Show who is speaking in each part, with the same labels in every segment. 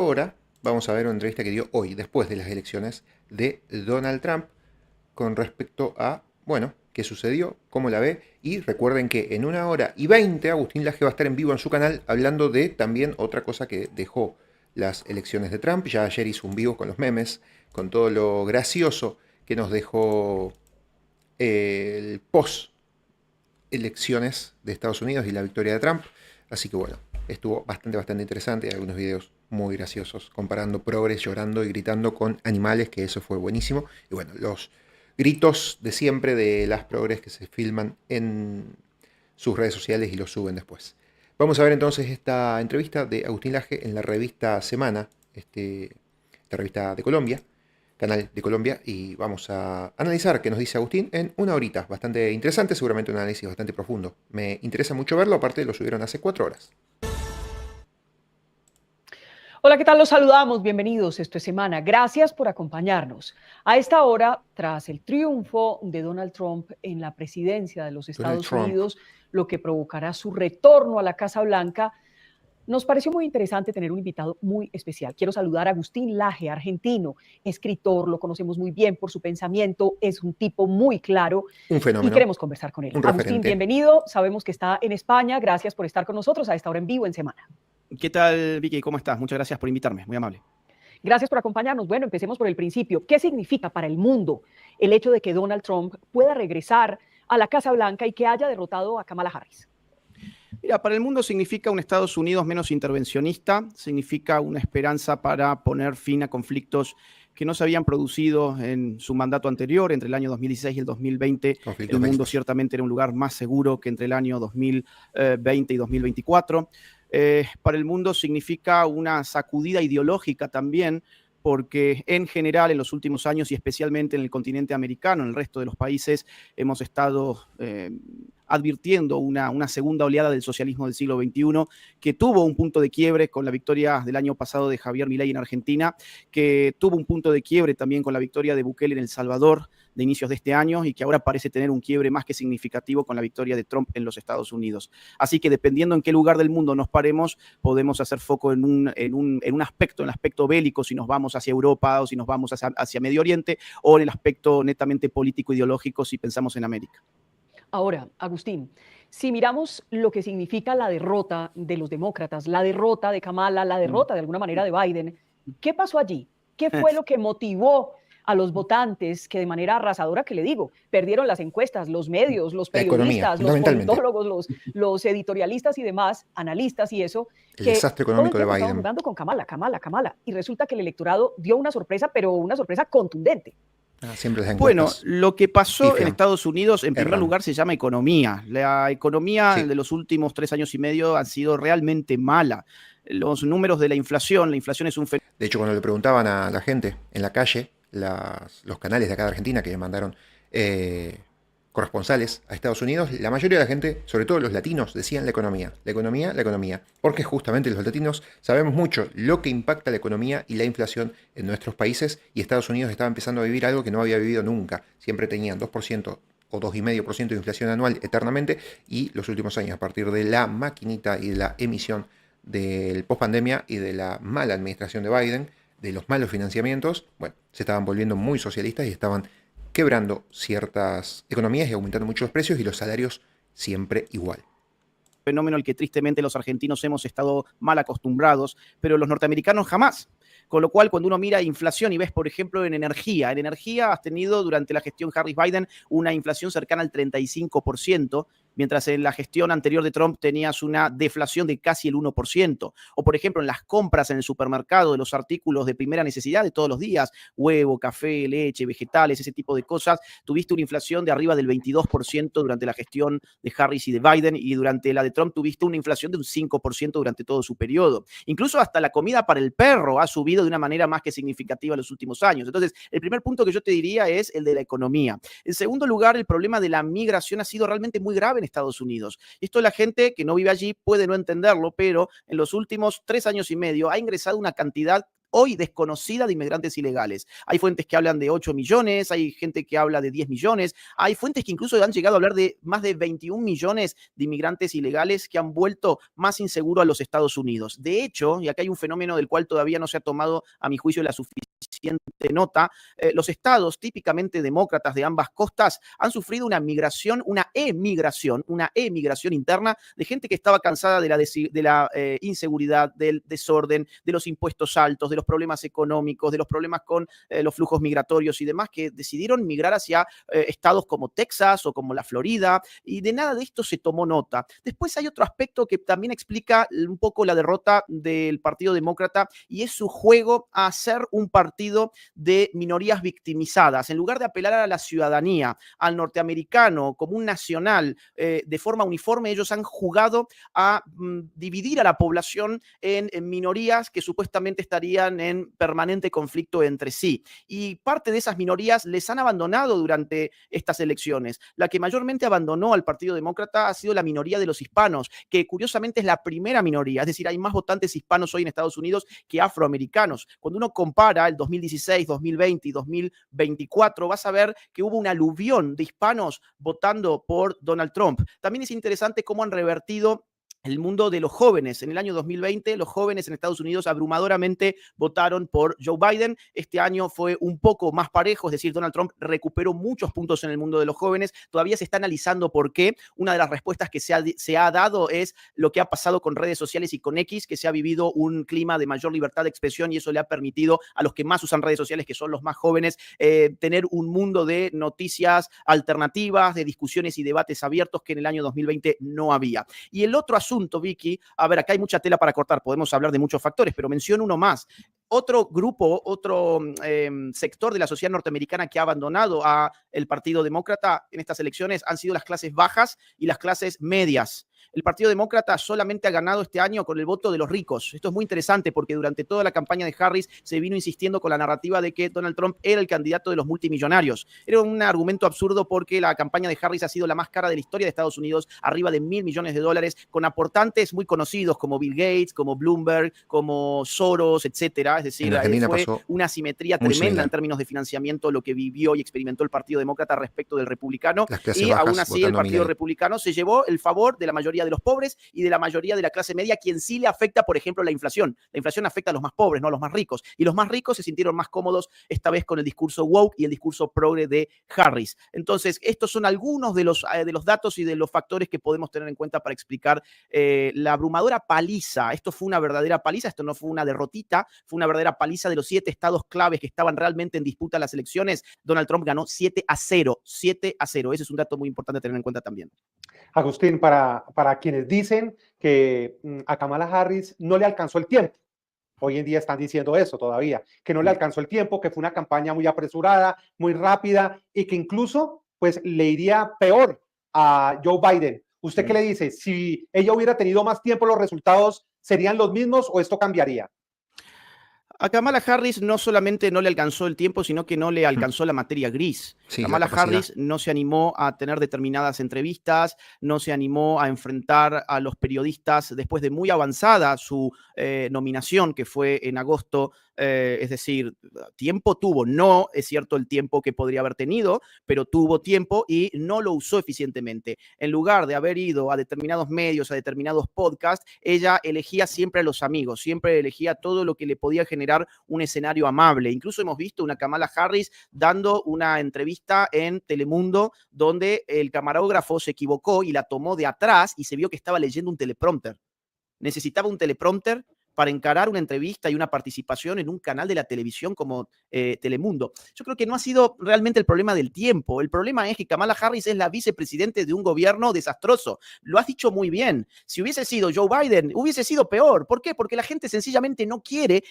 Speaker 1: Ahora vamos a ver una entrevista que dio hoy, después de las elecciones de Donald Trump, con respecto a, bueno, qué sucedió, cómo la ve. Y recuerden que en 1 hora y 20 Agustín Laje va a estar en vivo en su canal hablando de también otra cosa que dejó las elecciones de Trump. Ya ayer hizo un vivo con los memes, con todo lo gracioso que nos dejó el post elecciones de Estados Unidos y la victoria de Trump. Así que bueno, estuvo bastante interesante. Hay algunos videos muy graciosos comparando progres llorando y gritando con animales, que eso fue buenísimo. Y bueno, los gritos de siempre de las progres que se filman en sus redes sociales y los suben después. Vamos a ver entonces esta entrevista de Agustín Laje en la revista Semana, la revista de Colombia, canal de Colombia, y vamos a analizar qué nos dice Agustín en 1 horita. Bastante interesante, seguramente un análisis bastante profundo. Me interesa mucho verlo, aparte lo subieron hace 4 horas.
Speaker 2: Hola, ¿qué tal? Los saludamos, bienvenidos. Esto es Semana. Gracias por acompañarnos. A esta hora, tras el triunfo de Donald Trump en la presidencia de los Estados Unidos, lo que provocará su retorno a la Casa Blanca, nos pareció muy interesante tener un invitado muy especial. Quiero saludar a Agustín Laje, argentino, escritor, lo conocemos muy bien por su pensamiento, es un tipo muy claro
Speaker 1: Un
Speaker 2: y
Speaker 1: fenómeno,
Speaker 2: queremos conversar con él.
Speaker 1: un
Speaker 2: Agustín,
Speaker 1: referente.
Speaker 2: bienvenido. Sabemos que está en España. Gracias por estar con nosotros a esta hora en vivo en Semana.
Speaker 3: ¿Qué tal, Vicky? ¿Cómo estás? Muchas gracias por invitarme, muy amable.
Speaker 2: Gracias por acompañarnos. Bueno, empecemos por el principio. ¿Qué significa para el mundo el hecho de que Donald Trump pueda regresar a la Casa Blanca y que haya derrotado a Kamala Harris?
Speaker 3: Mira, para el mundo significa un Estados Unidos menos intervencionista, significa una esperanza para poner fin a conflictos que no se habían producido en su mandato anterior, entre el año 2016 y el 2020. El mundo ciertamente era un lugar más seguro que entre el año 2020 y 2024. Para el mundo significa una sacudida ideológica también, porque en general en los últimos años y especialmente en el continente americano, en el resto de los países, hemos estado advirtiendo una segunda oleada del socialismo del siglo XXI que tuvo un punto de quiebre con la victoria del año pasado de Javier Milei en Argentina, que tuvo un punto de quiebre también con la victoria de Bukele en El Salvador de inicios de este año y que ahora parece tener un quiebre más que significativo con la victoria de Trump en los Estados Unidos. Así que dependiendo en qué lugar del mundo nos paremos, podemos hacer foco en un aspecto, en el aspecto bélico, si nos vamos hacia Europa o si nos vamos hacia Medio Oriente, o en el aspecto netamente político-ideológico si pensamos en América.
Speaker 2: Ahora, Agustín, si miramos lo que significa la derrota de los demócratas, la derrota de Kamala, la derrota de alguna manera de Biden, ¿qué pasó allí? ¿Qué fue lo que motivó a los votantes que de manera arrasadora, que le digo, perdieron las encuestas, los medios, los periodistas, los politólogos, los editorialistas y demás, analistas y eso,
Speaker 1: el desastre económico de Biden.
Speaker 2: Estaban jugando con Kamala, y resulta que el electorado dio una sorpresa, pero una sorpresa contundente.
Speaker 3: Bueno, lo que pasó en Estados Unidos, en primer lugar, se llama economía. La economía de los últimos 3 años y medio ha sido realmente mala. Los números de la inflación es un fenómeno.
Speaker 1: De hecho, cuando le preguntaban a la gente en la calle, los canales de acá de Argentina que mandaron corresponsales a Estados Unidos, la mayoría de la gente, sobre todo los latinos, decían la economía, porque justamente los latinos sabemos mucho lo que impacta la economía y la inflación en nuestros países, y Estados Unidos estaba empezando a vivir algo que no había vivido nunca. Siempre tenían 2% o 2,5% de inflación anual eternamente, y los últimos años, a partir de la maquinita y de la emisión del post-pandemia y de la mala administración de Biden, de los malos financiamientos, bueno, se estaban volviendo muy socialistas y estaban quebrando ciertas economías y aumentando mucho los precios y los salarios siempre igual.
Speaker 3: Fenómeno al que tristemente los argentinos hemos estado mal acostumbrados, pero los norteamericanos jamás. Con lo cual, cuando uno mira inflación y ves, por ejemplo, en energía has tenido durante la gestión Harris-Biden una inflación cercana al 35%, mientras en la gestión anterior de Trump tenías una deflación de casi el 1%. O, por ejemplo, en las compras en el supermercado de los artículos de primera necesidad de todos los días, huevo, café, leche, vegetales, ese tipo de cosas, tuviste una inflación de arriba del 22% durante la gestión de Harris y de Biden, y durante la de Trump tuviste una inflación de un 5% durante todo su periodo. Incluso hasta la comida para el perro ha subido de una manera más que significativa en los últimos años. Entonces, el primer punto que yo te diría es el de la economía. En segundo lugar, el problema de la migración ha sido realmente muy grave en Estados Unidos. Esto la gente que no vive allí puede no entenderlo, pero en los últimos 3 años y medio ha ingresado una cantidad hoy desconocida de inmigrantes ilegales. Hay fuentes que hablan de 8 millones, hay gente que habla de 10 millones, hay fuentes que incluso han llegado a hablar de más de 21 millones de inmigrantes ilegales que han vuelto más inseguros a los Estados Unidos. De hecho, y acá hay un fenómeno del cual todavía no se ha tomado, a mi juicio, la suficiente nota, los estados típicamente demócratas de ambas costas han sufrido una emigración interna de gente que estaba cansada de la inseguridad, del desorden, de los impuestos altos, de los problemas económicos, de los problemas con los flujos migratorios y demás, que decidieron migrar hacia estados como Texas o como la Florida, y de nada de esto se tomó nota. Después hay otro aspecto que también explica un poco la derrota del Partido Demócrata, y es su juego a ser un partido de minorías victimizadas. En lugar de apelar a la ciudadanía, al norteamericano como un nacional de forma uniforme, ellos han jugado a dividir a la población en minorías que supuestamente estarían en permanente conflicto entre sí. Y parte de esas minorías les han abandonado durante estas elecciones. La que mayormente abandonó al Partido Demócrata ha sido la minoría de los hispanos, que curiosamente es la primera minoría. Es decir, hay más votantes hispanos hoy en Estados Unidos que afroamericanos. Cuando uno compara el 2016, 2020 y 2024, vas a ver que hubo un aluvión de hispanos votando por Donald Trump. También es interesante cómo han revertido el mundo de los jóvenes. En el año 2020, los jóvenes en Estados Unidos abrumadoramente votaron por Joe Biden. Este año fue un poco más parejo, es decir, Donald Trump recuperó muchos puntos en el mundo de los jóvenes. Todavía se está analizando por qué. Una de las respuestas que se ha dado es lo que ha pasado con redes sociales y con X, que se ha vivido un clima de mayor libertad de expresión, y eso le ha permitido a los que más usan redes sociales, que son los más jóvenes, tener un mundo de noticias alternativas, de discusiones y debates abiertos que en el año 2020 no había. Y el otro asunto, Vicky, a ver, acá hay mucha tela para cortar, podemos hablar de muchos factores, pero menciono uno más. Otro grupo, otro sector de la sociedad norteamericana que ha abandonado al Partido Demócrata en estas elecciones han sido las clases bajas y las clases medias. El Partido Demócrata solamente ha ganado este año con el voto de los ricos. Esto es muy interesante porque durante toda la campaña de Harris se vino insistiendo con la narrativa de que Donald Trump era el candidato de los multimillonarios. Era un argumento absurdo porque la campaña de Harris ha sido la más cara de la historia de Estados Unidos, arriba de $1.000 millones, con aportantes muy conocidos como Bill Gates, como Bloomberg, como Soros, etcétera. Es decir, fue una asimetría tremenda en términos de financiamiento lo que vivió y experimentó el Partido Demócrata respecto del republicano. Y aún así el Partido Republicano se llevó el favor de la mayoría de los pobres y de la mayoría de la clase media, quien sí le afecta, por ejemplo, la inflación. La inflación afecta a los más pobres, no a los más ricos. Y los más ricos se sintieron más cómodos esta vez con el discurso woke y el discurso progre de Harris. Entonces, estos son algunos de los datos y de los factores que podemos tener en cuenta para explicar la abrumadora paliza. Esto fue una verdadera paliza, esto no fue una derrotita, fue una verdadera paliza de los 7 estados claves que estaban realmente en disputa las elecciones. Donald Trump ganó 7-0. 7-0. Ese es un dato muy importante a tener en cuenta también.
Speaker 4: Agustín, para quienes dicen que a Kamala Harris no le alcanzó el tiempo, hoy en día están diciendo eso todavía, que no le alcanzó el tiempo, que fue una campaña muy apresurada, muy rápida, y que incluso pues le iría peor a Joe Biden. ¿Usted qué le dice? Si ella hubiera tenido más tiempo, ¿los resultados serían los mismos o esto cambiaría?
Speaker 3: A Kamala Harris no solamente no le alcanzó el tiempo, sino que no le alcanzó la materia gris. Sí, Kamala Harris no se animó a tener determinadas entrevistas, no se animó a enfrentar a los periodistas después de muy avanzada su nominación, que fue en agosto. Es decir, tiempo tuvo. No es cierto el tiempo que podría haber tenido, pero tuvo tiempo y no lo usó eficientemente. En lugar de haber ido a determinados medios, a determinados podcasts, ella elegía siempre a los amigos, siempre elegía todo lo que le podía generar un escenario amable. Incluso hemos visto una Kamala Harris dando una entrevista en Telemundo donde el camarógrafo se equivocó y la tomó de atrás y se vio que estaba leyendo un teleprompter. Necesitaba un teleprompter para encarar una entrevista y una participación en un canal de la televisión como Telemundo. Yo creo que no ha sido realmente el problema del tiempo. El problema es que Kamala Harris es la vicepresidente de un gobierno desastroso. Lo has dicho muy bien. Si hubiese sido Joe Biden, hubiese sido peor. ¿Por qué? Porque la gente sencillamente no quiere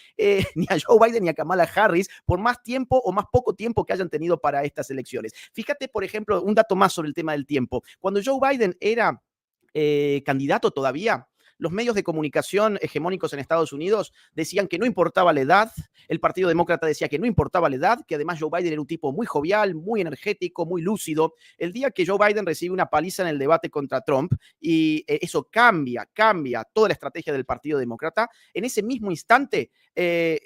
Speaker 3: ni a Joe Biden ni a Kamala Harris por más tiempo o más poco tiempo que hayan tenido para estas elecciones. Fíjate, por ejemplo, un dato más sobre el tema del tiempo. Cuando Joe Biden era candidato todavía, los medios de comunicación hegemónicos en Estados Unidos decían que no importaba la edad, El Partido Demócrata decía que no importaba la edad, que además Joe Biden era un tipo muy jovial, muy energético, muy lúcido. El día que Joe Biden recibe una paliza en el debate contra Trump y eso cambia toda la estrategia del Partido Demócrata, en ese mismo instante,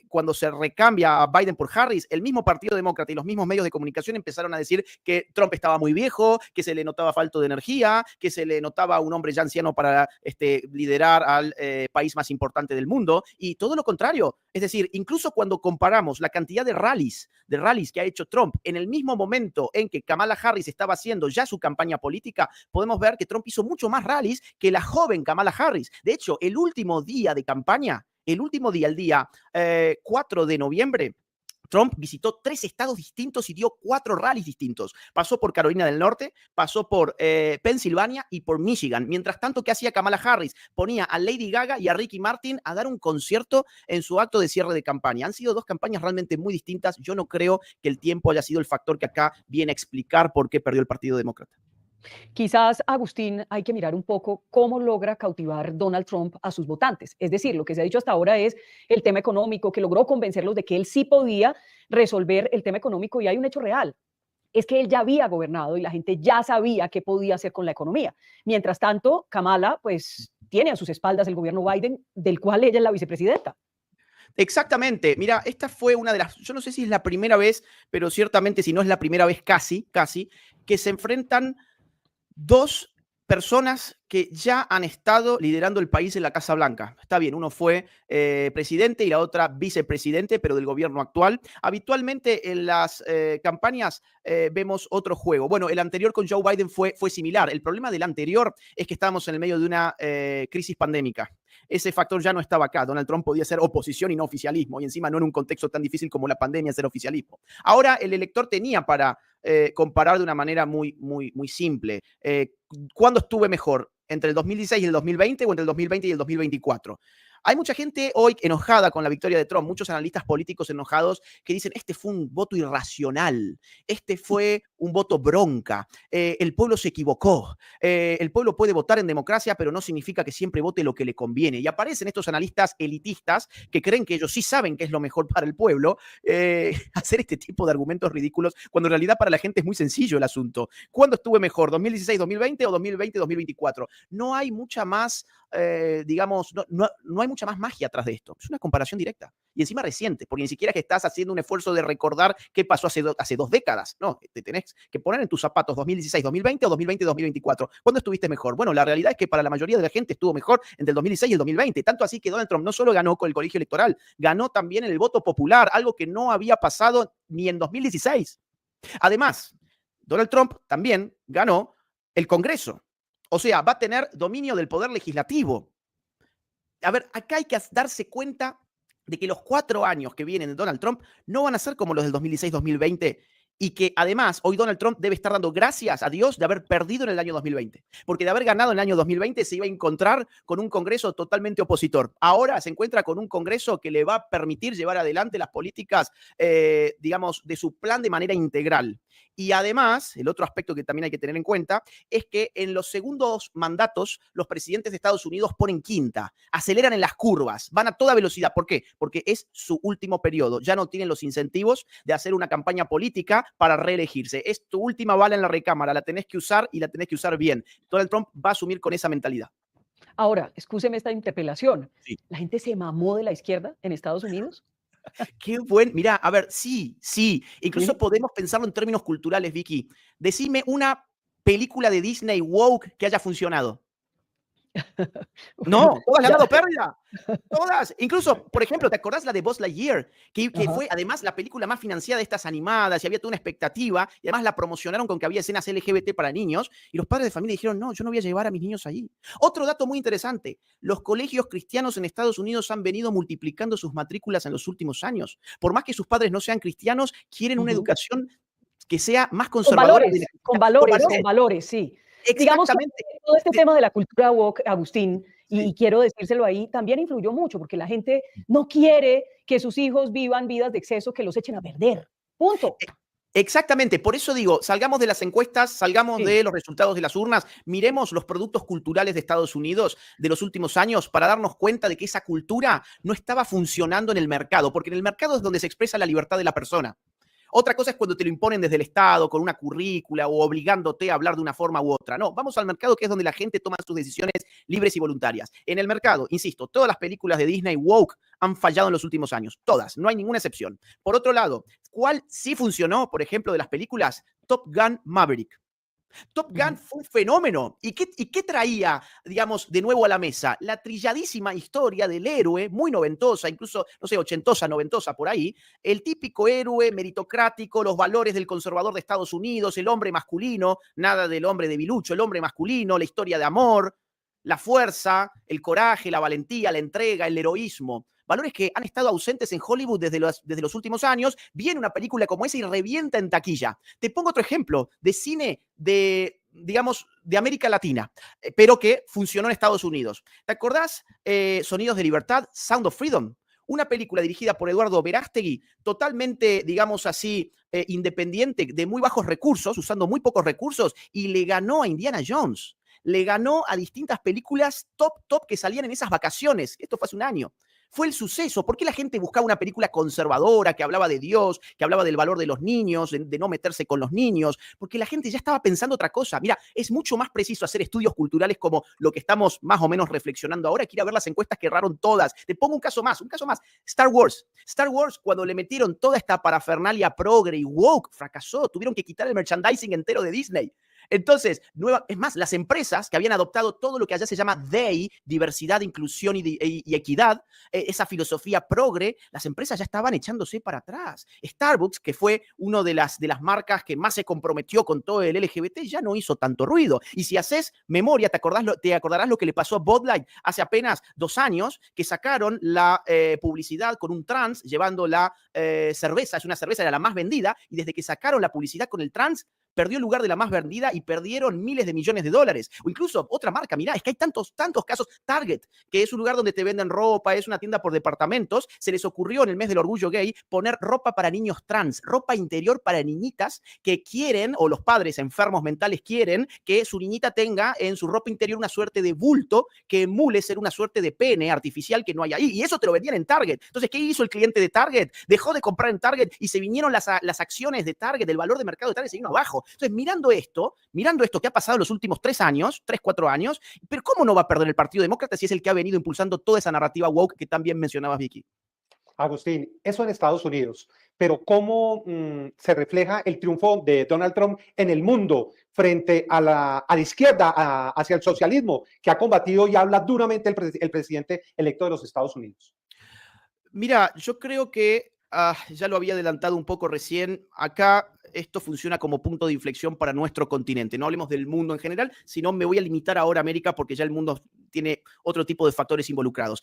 Speaker 3: cuando se recambia a Biden por Harris, el mismo Partido Demócrata y los mismos medios de comunicación empezaron a decir que Trump estaba muy viejo, que se le notaba falta de energía, que se le notaba un hombre ya anciano para liderar al país más importante del mundo, y todo lo contrario. Es decir, incluso cuando comparamos la cantidad de rallies que ha hecho Trump en el mismo momento en que Kamala Harris estaba haciendo ya su campaña política, podemos ver que Trump hizo mucho más rallies que la joven Kamala Harris. De hecho, el último día de campaña, el día 4 de noviembre, Trump visitó 3 estados distintos y dio 4 rallies distintos. Pasó por Carolina del Norte, pasó por Pensilvania y por Michigan. Mientras tanto, ¿qué hacía Kamala Harris? Ponía a Lady Gaga y a Ricky Martin a dar un concierto en su acto de cierre de campaña. Han sido 2 campañas realmente muy distintas. Yo no creo que el tiempo haya sido el factor que acá viene a explicar por qué perdió el Partido Demócrata.
Speaker 2: Quizás, Agustín, hay que mirar un poco cómo logra cautivar Donald Trump a sus votantes. Es decir, lo que se ha dicho hasta ahora es el tema económico, que logró convencerlos de que él sí podía resolver el tema económico, y hay un hecho real. Es que él ya había gobernado y la gente ya sabía qué podía hacer con la economía. Mientras tanto, Kamala, pues, tiene a sus espaldas el gobierno Biden, del cual ella es la vicepresidenta.
Speaker 3: Exactamente. Mira, esta fue una de las, yo no sé si es la primera vez, pero ciertamente si no es la primera vez, casi, que se enfrentan 2 personas que ya han estado liderando el país en la Casa Blanca. Está bien, uno fue presidente y la otra vicepresidente, pero del gobierno actual. Habitualmente en las campañas vemos otro juego. Bueno, el anterior con Joe Biden fue similar. El problema del anterior es que estábamos en el medio de una crisis pandémica. Ese factor ya no estaba acá. Donald Trump podía ser oposición y no oficialismo, y encima no en un contexto tan difícil como la pandemia ser oficialismo. Ahora el elector tenía para comparar de una manera muy simple. ¿Cuándo estuve mejor? ¿Entre el 2016 y el 2020 o entre el 2020 y el 2024? Hay mucha gente hoy enojada con la victoria de Trump, muchos analistas políticos enojados que dicen, este fue un voto irracional, este fue un voto bronca, el pueblo se equivocó, el pueblo puede votar en democracia, pero no significa que siempre vote lo que le conviene. Y aparecen estos analistas elitistas que creen que ellos sí saben qué es lo mejor para el pueblo, hacer este tipo de argumentos ridículos, cuando en realidad para la gente es muy sencillo el asunto. ¿Cuándo estuve mejor? ¿2016-2020 o 2020-2024? No hay mucha más, no hay mucha más magia atrás de esto. Es una comparación directa. Y encima reciente, porque ni siquiera es que estás haciendo un esfuerzo de recordar qué pasó hace 2 décadas. No, te tenés que poner en tus zapatos 2016-2020 o 2020-2024. ¿Cuándo estuviste mejor? Bueno, la realidad es que para la mayoría de la gente estuvo mejor entre el 2016 y el 2020. Tanto así que Donald Trump no solo ganó con el colegio electoral, ganó también en el voto popular, algo que no había pasado ni en 2016. Además, Donald Trump también ganó el Congreso. O sea, va a tener dominio del poder legislativo. A ver, acá hay que darse cuenta de que los 4 años que vienen de Donald Trump no van a ser como los del 2016-2020, y que además hoy Donald Trump debe estar dando gracias a Dios de haber perdido en el año 2020, porque de haber ganado en el año 2020 se iba a encontrar con un Congreso totalmente opositor. Ahora se encuentra con un Congreso que le va a permitir llevar adelante las políticas, de su plan de manera integral. Y además, el otro aspecto que también hay que tener en cuenta es que en los segundos mandatos los presidentes de Estados Unidos ponen quinta, aceleran en las curvas, van a toda velocidad. ¿Por qué? Porque es su último periodo. Ya no tienen los incentivos de hacer una campaña política para reelegirse. Es tu última bala en la recámara, la tenés que usar y la tenés que usar bien. Donald Trump va a asumir con esa mentalidad.
Speaker 2: Ahora, excúseme esta interpelación.
Speaker 3: Sí.
Speaker 2: ¿La gente se mamó de la izquierda en Estados Unidos?
Speaker 3: Qué buen, mirá, a ver, sí. Incluso
Speaker 2: ¿Sí?
Speaker 3: podemos pensarlo en términos culturales, Vicky. Decime una película de Disney woke que haya funcionado. No, todas le han dado pérdida. Todas. Incluso, por ejemplo, ¿te acordás la de Buzz Lightyear? Que fue además la película más financiada de estas animadas y había toda una expectativa, y además la promocionaron con que había escenas LGBT para niños, y los padres de familia dijeron, no, yo no voy a llevar a mis niños allí. Otro dato muy interesante, los colegios cristianos en Estados Unidos han venido multiplicando sus matrículas en los últimos años. Por más que sus padres no sean cristianos, quieren una educación que sea más conservadora.
Speaker 2: Con valores, sí. Digamos que
Speaker 3: Exactamente.
Speaker 2: todo este tema de la cultura woke, Agustín, y quiero decírselo ahí, también influyó mucho, porque la gente no quiere que sus hijos vivan vidas de exceso que los echen a perder. Punto.
Speaker 3: Exactamente, por eso digo, salgamos de las encuestas, salgamos
Speaker 2: Sí.
Speaker 3: de los resultados de las urnas, miremos los productos culturales de Estados Unidos de los últimos años para darnos cuenta de que esa cultura no estaba funcionando en el mercado, porque en el mercado es donde se expresa la libertad de la persona. Otra cosa es cuando te lo imponen desde el Estado, con una currícula o obligándote a hablar de una forma u otra. No, vamos al mercado, que es donde la gente toma sus decisiones libres y voluntarias. En el mercado, insisto, todas las películas de Disney woke han fallado en los últimos años. Todas, no hay ninguna excepción. Por otro lado, ¿cuál sí funcionó, por ejemplo, de las películas? Top Gun Maverick. Top Gun fue un fenómeno. ¿Y qué traía, digamos, de nuevo a la mesa? La trilladísima historia del héroe, muy noventosa, incluso, no sé, ochentosa, noventosa, por ahí. El típico héroe meritocrático, los valores del conservador de Estados Unidos, el hombre masculino, nada del hombre debilucho, el hombre masculino, la historia de amor, la fuerza, el coraje, la valentía, la entrega, el heroísmo. Valores que han estado ausentes en Hollywood desde los últimos años. Viene una película como esa y revienta en taquilla. Te pongo otro ejemplo de cine de, digamos, de América Latina, pero que funcionó en Estados Unidos. ¿Te acordás? Sonidos de Libertad, Sound of Freedom. Una película dirigida por Eduardo Verástegui, totalmente, digamos así, independiente, de muy bajos recursos, usando muy pocos recursos, y le ganó a Indiana Jones. Le ganó a distintas películas top que salían en esas vacaciones. Esto fue hace un año. Fue el suceso. ¿Por qué la gente buscaba una película conservadora que hablaba de Dios, que hablaba del valor de los niños, de no meterse con los niños? Porque la gente ya estaba pensando otra cosa. Mira, es mucho más preciso hacer estudios culturales como lo que estamos más o menos reflexionando ahora que ir a ver las encuestas que erraron todas. Te pongo un caso más. Star Wars. Star Wars, cuando le metieron toda esta parafernalia progre y woke, fracasó. Tuvieron que quitar el merchandising entero de Disney. Entonces, es más, las empresas que habían adoptado todo lo que allá se llama DEI, diversidad, inclusión y equidad, esa filosofía progre, las empresas ya estaban echándose para atrás. Starbucks, que fue una de las marcas que más se comprometió con todo el LGBT, ya no hizo tanto ruido. Y si haces memoria, te acordarás lo que le pasó a Bud Light hace apenas 2 años, que sacaron la publicidad con un trans llevando la cerveza, es una cerveza, era la más vendida, y desde que sacaron la publicidad con el trans, perdió el lugar de la más vendida y perdieron miles de millones de dólares. O incluso otra marca, mirá, es que hay tantos casos. Target, que es un lugar donde te venden ropa, es una tienda por departamentos, se les ocurrió en el mes del orgullo gay poner ropa para niños trans, ropa interior para niñitas que quieren, o los padres enfermos mentales quieren, que su niñita tenga en su ropa interior una suerte de bulto que emule ser una suerte de pene artificial que no hay ahí. Y eso te lo vendían en Target. Entonces, ¿qué hizo el cliente de Target? Dejó de comprar en Target y se vinieron las acciones de Target, el valor de mercado de Target se vino abajo. Entonces, mirando esto que ha pasado en los últimos 4 años, pero ¿cómo no va a perder el Partido Demócrata si es el que ha venido impulsando toda esa narrativa woke que también mencionabas, Vicky?
Speaker 4: Agustín, eso en Estados Unidos, pero ¿cómo se refleja el triunfo de Donald Trump en el mundo frente a la izquierda, hacia el socialismo, que ha combatido y habla duramente el presidente electo de los Estados Unidos?
Speaker 3: Mira, yo creo que ya lo había adelantado un poco recién. Acá esto funciona como punto de inflexión para nuestro continente. No hablemos del mundo en general, sino me voy a limitar ahora a América porque ya el mundo tiene otro tipo de factores involucrados.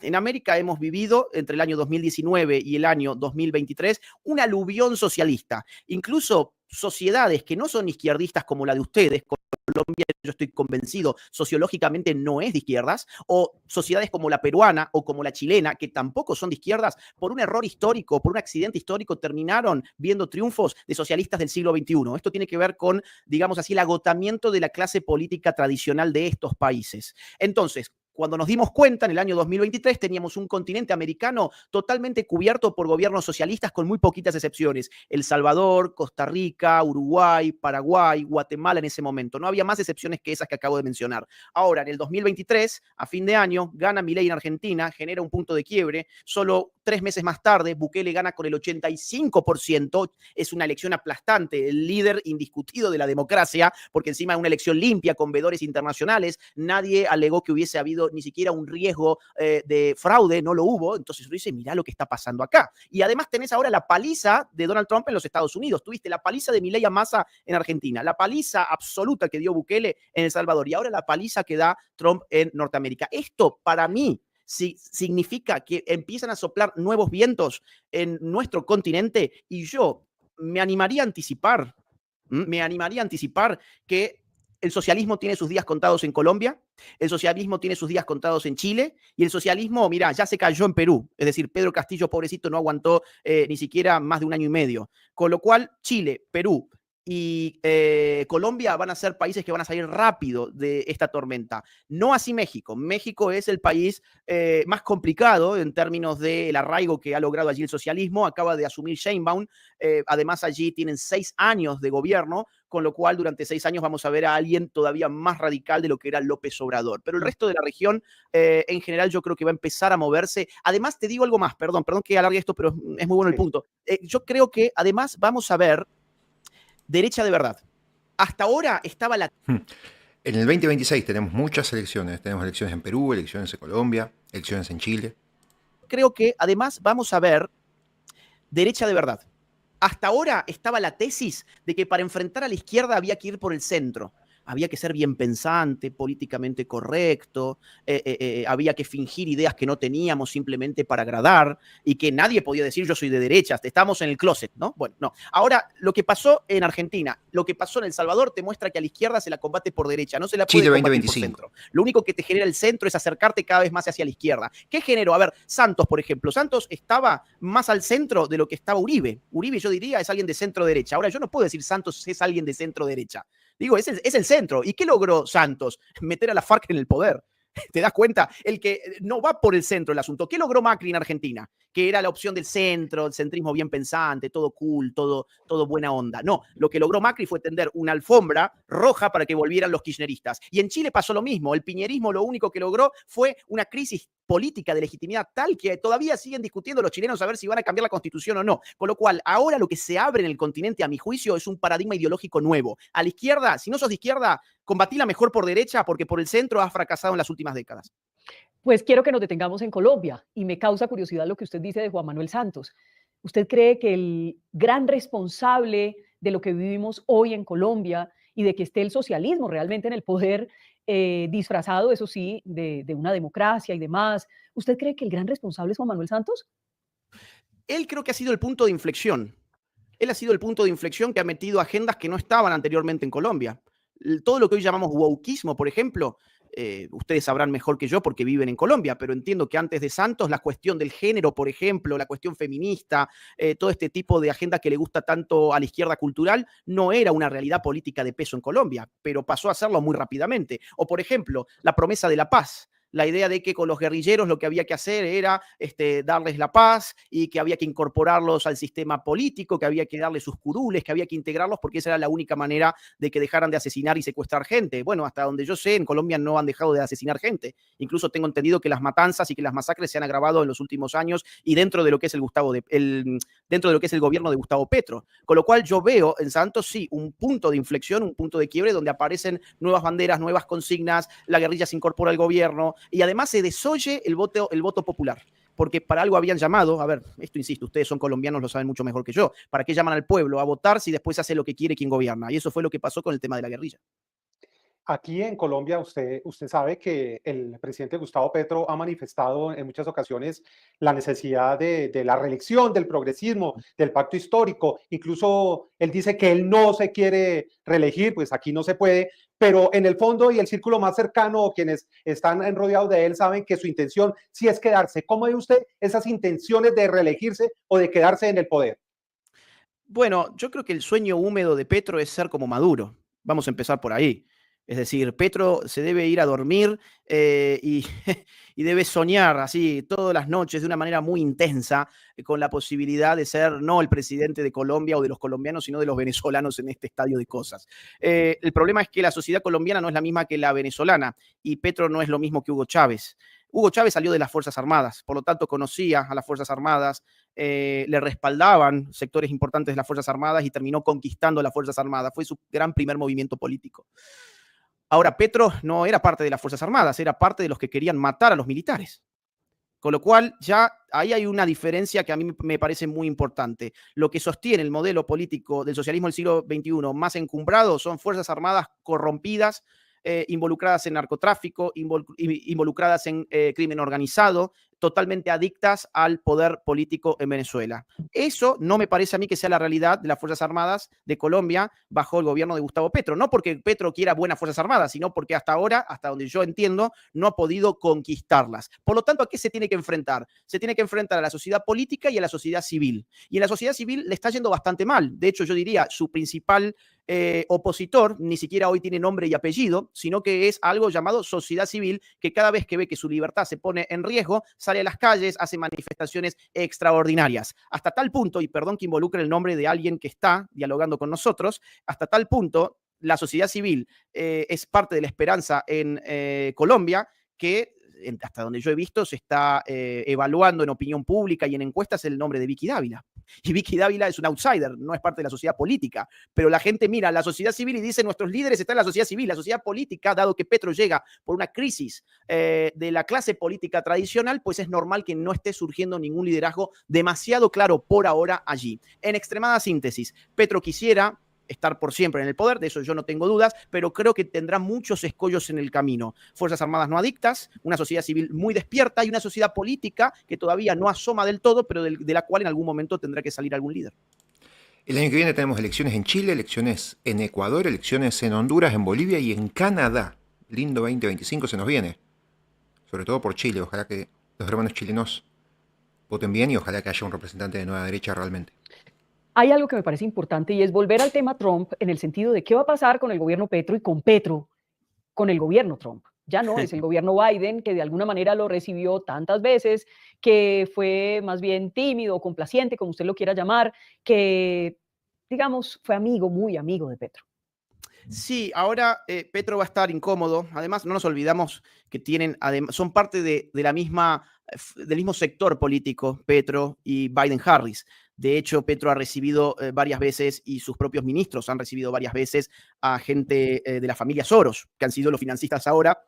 Speaker 3: En América hemos vivido entre el año 2019 y el año 2023 un aluvión socialista. Incluso sociedades que no son izquierdistas como la de ustedes, Colombia, yo estoy convencido, sociológicamente no es de izquierdas, o sociedades como la peruana o como la chilena, que tampoco son de izquierdas, por un error histórico, por un accidente histórico, terminaron viendo triunfos de socialistas del siglo XXI. Esto tiene que ver con, digamos así, el agotamiento de la clase política tradicional de estos países. Entonces, cuando nos dimos cuenta, en el año 2023 teníamos un continente americano totalmente cubierto por gobiernos socialistas con muy poquitas excepciones. El Salvador, Costa Rica, Uruguay, Paraguay, Guatemala en ese momento. No había más excepciones que esas que acabo de mencionar. Ahora, en el 2023, a fin de año, gana Milei en Argentina, genera un punto de quiebre. Solo 3 meses más tarde, Bukele gana con el 85%. Es una elección aplastante, el líder indiscutido de la democracia, porque encima es una elección limpia con veedores internacionales. Nadie alegó que hubiese habido ni siquiera un riesgo de fraude, no lo hubo. Entonces uno dice, mirá lo que está pasando acá. Y además tenés ahora la paliza de Donald Trump en los Estados Unidos. Tuviste la paliza de Milei a Massa en Argentina, la paliza absoluta que dio Bukele en El Salvador y ahora la paliza que da Trump en Norteamérica. Esto para mí significa que empiezan a soplar nuevos vientos en nuestro continente y yo me animaría a anticipar que El socialismo tiene sus días contados en Colombia, el socialismo tiene sus días contados en Chile, y el socialismo, mira, ya se cayó en Perú. Es decir, Pedro Castillo, pobrecito, no aguantó ni siquiera más de 1 año y medio. Con lo cual, Chile, Perú y Colombia van a ser países que van a salir rápido de esta tormenta. No así México. México es el país más complicado en términos del arraigo que ha logrado allí el socialismo. Acaba de asumir Sheinbaum. Además, allí tienen 6 años de gobierno, con lo cual durante 6 años vamos a ver a alguien todavía más radical de lo que era López Obrador. Pero el resto de la región, en general, yo creo que va a empezar a moverse. Además, te digo algo más, perdón que alargue esto, pero es muy bueno el punto. Yo creo que además vamos a ver derecha de verdad. Hasta ahora estaba la...
Speaker 1: En el 2026 tenemos muchas elecciones. Tenemos elecciones en Perú, elecciones en Colombia, elecciones en Chile.
Speaker 3: Creo que además vamos a ver derecha de verdad. Hasta ahora estaba la tesis de que para enfrentar a la izquierda había que ir por el centro. Había que ser bien pensante, políticamente correcto, había que fingir ideas que no teníamos simplemente para agradar, y que nadie podía decir yo soy de derechas, estamos en el closet, ¿no? Bueno, no. Ahora, lo que pasó en Argentina, lo que pasó en El Salvador, te muestra que a la izquierda se la combate por derecha, no se la puede
Speaker 1: Chile
Speaker 3: combatir
Speaker 1: 2025.
Speaker 3: por centro. Lo único que te genera el centro es acercarte cada vez más hacia la izquierda. ¿Qué generó? A ver, Santos, por ejemplo. Santos estaba más al centro de lo que estaba Uribe. Uribe, yo diría, es alguien de centro derecha. Ahora, yo no puedo decir Santos es alguien de centro derecha. Digo, es el centro. ¿Y qué logró Santos? Meter a la FARC en el poder. ¿Te das cuenta? El que no va por el centro el asunto. ¿Qué logró Macri en Argentina? Que era la opción del centro, el centrismo bien pensante, todo cool, todo buena onda. No, lo que logró Macri fue tender una alfombra roja para que volvieran los kirchneristas. Y en Chile pasó lo mismo. El piñerismo lo único que logró fue una crisis política de legitimidad tal que todavía siguen discutiendo los chilenos a ver si van a cambiar la constitución o no. Con lo cual, ahora lo que se abre en el continente, a mi juicio, es un paradigma ideológico nuevo. A la izquierda, si no sos de izquierda, combatila mejor por derecha, porque por el centro has fracasado en las últimas décadas.
Speaker 2: Pues quiero que nos detengamos en Colombia, y me causa curiosidad lo que usted dice de Juan Manuel Santos. ¿Usted cree que el gran responsable de lo que vivimos hoy en Colombia y de que esté el socialismo realmente en el poder, disfrazado, eso sí, de una democracia y demás, ¿usted cree que el gran responsable es Juan Manuel Santos?
Speaker 3: Él creo que ha sido el punto de inflexión. Él ha sido el punto de inflexión que ha metido agendas que no estaban anteriormente en Colombia. Todo lo que hoy llamamos wokeismo, por ejemplo, ustedes sabrán mejor que yo porque viven en Colombia, pero entiendo que antes de Santos la cuestión del género, por ejemplo, la cuestión feminista, todo este tipo de agenda que le gusta tanto a la izquierda cultural, no era una realidad política de peso en Colombia, pero pasó a serlo muy rápidamente. O, por ejemplo, la promesa de la paz. La idea de que con los guerrilleros lo que había que hacer era darles la paz y que había que incorporarlos al sistema político, que había que darles sus curules, que había que integrarlos porque esa era la única manera de que dejaran de asesinar y secuestrar gente. Bueno, hasta donde yo sé, en Colombia no han dejado de asesinar gente. Incluso tengo entendido que las matanzas y que las masacres se han agravado en los últimos años y dentro de lo que es dentro de lo que es el gobierno de Gustavo Petro. Con lo cual yo veo en Santos, sí, un punto de inflexión, un punto de quiebre donde aparecen nuevas banderas, nuevas consignas, la guerrilla se incorpora al gobierno, y además se desoye el voto popular, porque para algo habían llamado, a ver, esto insisto, ustedes son colombianos, lo saben mucho mejor que yo, ¿para qué llaman al pueblo a votar si después hace lo que quiere quien gobierna? Y eso fue lo que pasó con el tema de la guerrilla.
Speaker 4: Aquí en Colombia, usted sabe que el presidente Gustavo Petro ha manifestado en muchas ocasiones la necesidad de la reelección, del progresismo, del pacto histórico. Incluso él dice que él no se quiere reelegir, pues aquí no se puede, pero en el fondo y el círculo más cercano, quienes están rodeados de él, saben que su intención sí es quedarse. ¿Cómo ve usted esas intenciones de reelegirse o de quedarse en el poder?
Speaker 3: Bueno, yo creo que el sueño húmedo de Petro es ser como Maduro. Vamos a empezar por ahí. Es decir, Petro se debe ir a dormir y, y debe soñar así todas las noches de una manera muy intensa con la posibilidad de ser no el presidente de Colombia o de los colombianos, sino de los venezolanos en este estadio de cosas. El problema es que la sociedad colombiana no es la misma que la venezolana y Petro no es lo mismo que Hugo Chávez. Hugo Chávez salió de las Fuerzas Armadas, por lo tanto conocía a las Fuerzas Armadas, le respaldaban sectores importantes de las Fuerzas Armadas y terminó conquistando las Fuerzas Armadas. Fue su gran primer movimiento político. Ahora, Petro no era parte de las Fuerzas Armadas, era parte de los que querían matar a los militares. Con lo cual, ya ahí hay una diferencia que a mí me parece muy importante. Lo que sostiene el modelo político del socialismo del siglo XXI más encumbrado son Fuerzas Armadas corrompidas, involucradas en narcotráfico, involucradas en crimen organizado, totalmente adictas al poder político en Venezuela. Eso no me parece a mí que sea la realidad de las Fuerzas Armadas de Colombia bajo el gobierno de Gustavo Petro. No porque Petro quiera buenas Fuerzas Armadas, sino porque hasta ahora, hasta donde yo entiendo, no ha podido conquistarlas. Por lo tanto, ¿a qué se tiene que enfrentar? Se tiene que enfrentar a la sociedad política y a la sociedad civil. Y en la sociedad civil le está yendo bastante mal. De hecho, yo diría, su principal opositor ni siquiera hoy tiene nombre y apellido, sino que es algo llamado sociedad civil, que cada vez que ve que su libertad se pone en riesgo, sale a las calles, hace manifestaciones extraordinarias. Hasta tal punto, y perdón que involucre el nombre de alguien que está dialogando con nosotros, hasta tal punto la sociedad civil es parte de la esperanza en Colombia, que hasta donde yo he visto se está evaluando en opinión pública y en encuestas el nombre de Vicky Dávila. Y Vicky Dávila es un outsider, no es parte de la sociedad política, pero la gente mira a la sociedad civil y dice nuestros líderes están en la sociedad civil. La sociedad política, dado que Petro llega por una crisis de la clase política tradicional, pues es normal que no esté surgiendo ningún liderazgo demasiado claro por ahora allí. En extremada síntesis, Petro quisiera estar por siempre en el poder, de eso yo no tengo dudas, pero creo que tendrá muchos escollos en el camino. Fuerzas Armadas no adictas, una sociedad civil muy despierta y una sociedad política que todavía no asoma del todo, pero de la cual en algún momento tendrá que salir algún líder.
Speaker 1: El año que viene tenemos elecciones en Chile, elecciones en Ecuador, elecciones en Honduras, en Bolivia y en Canadá. Lindo 2025 se nos viene. Sobre todo por Chile. Ojalá que los hermanos chilenos voten bien y ojalá que haya un representante de nueva derecha realmente.
Speaker 2: Hay algo que me parece importante y es volver al tema Trump en el sentido de qué va a pasar con el gobierno Petro y con Petro, con el gobierno Trump. Ya no es el gobierno Biden, que de alguna manera lo recibió tantas veces, que fue más bien tímido o complaciente, como usted lo quiera llamar, que, digamos, fue amigo, muy amigo de Petro.
Speaker 3: Sí, ahora Petro va a estar incómodo. Además, no nos olvidamos que son parte de la del mismo sector político, Petro y Biden-Harris. De hecho, Petro ha recibido varias veces y sus propios ministros han recibido varias veces a gente de la familia Soros, que han sido los financistas ahora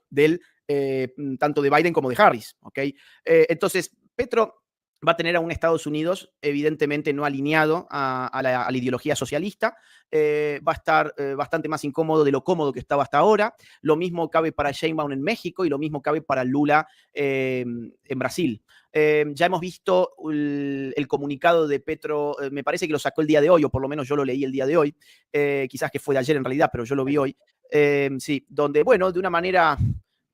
Speaker 3: tanto de Biden como de Harris. ¿Okay? Entonces, Petro va a tener a un Estados Unidos evidentemente no alineado a la ideología socialista, va a estar bastante más incómodo de lo cómodo que estaba hasta ahora. Lo mismo cabe para Sheinbaum en México y lo mismo cabe para Lula en Brasil. Ya hemos visto el comunicado de Petro, me parece que lo sacó el día de hoy, o por lo menos yo lo leí el día de hoy, quizás que fue de ayer en realidad, pero yo lo vi hoy, sí, donde, bueno, de una manera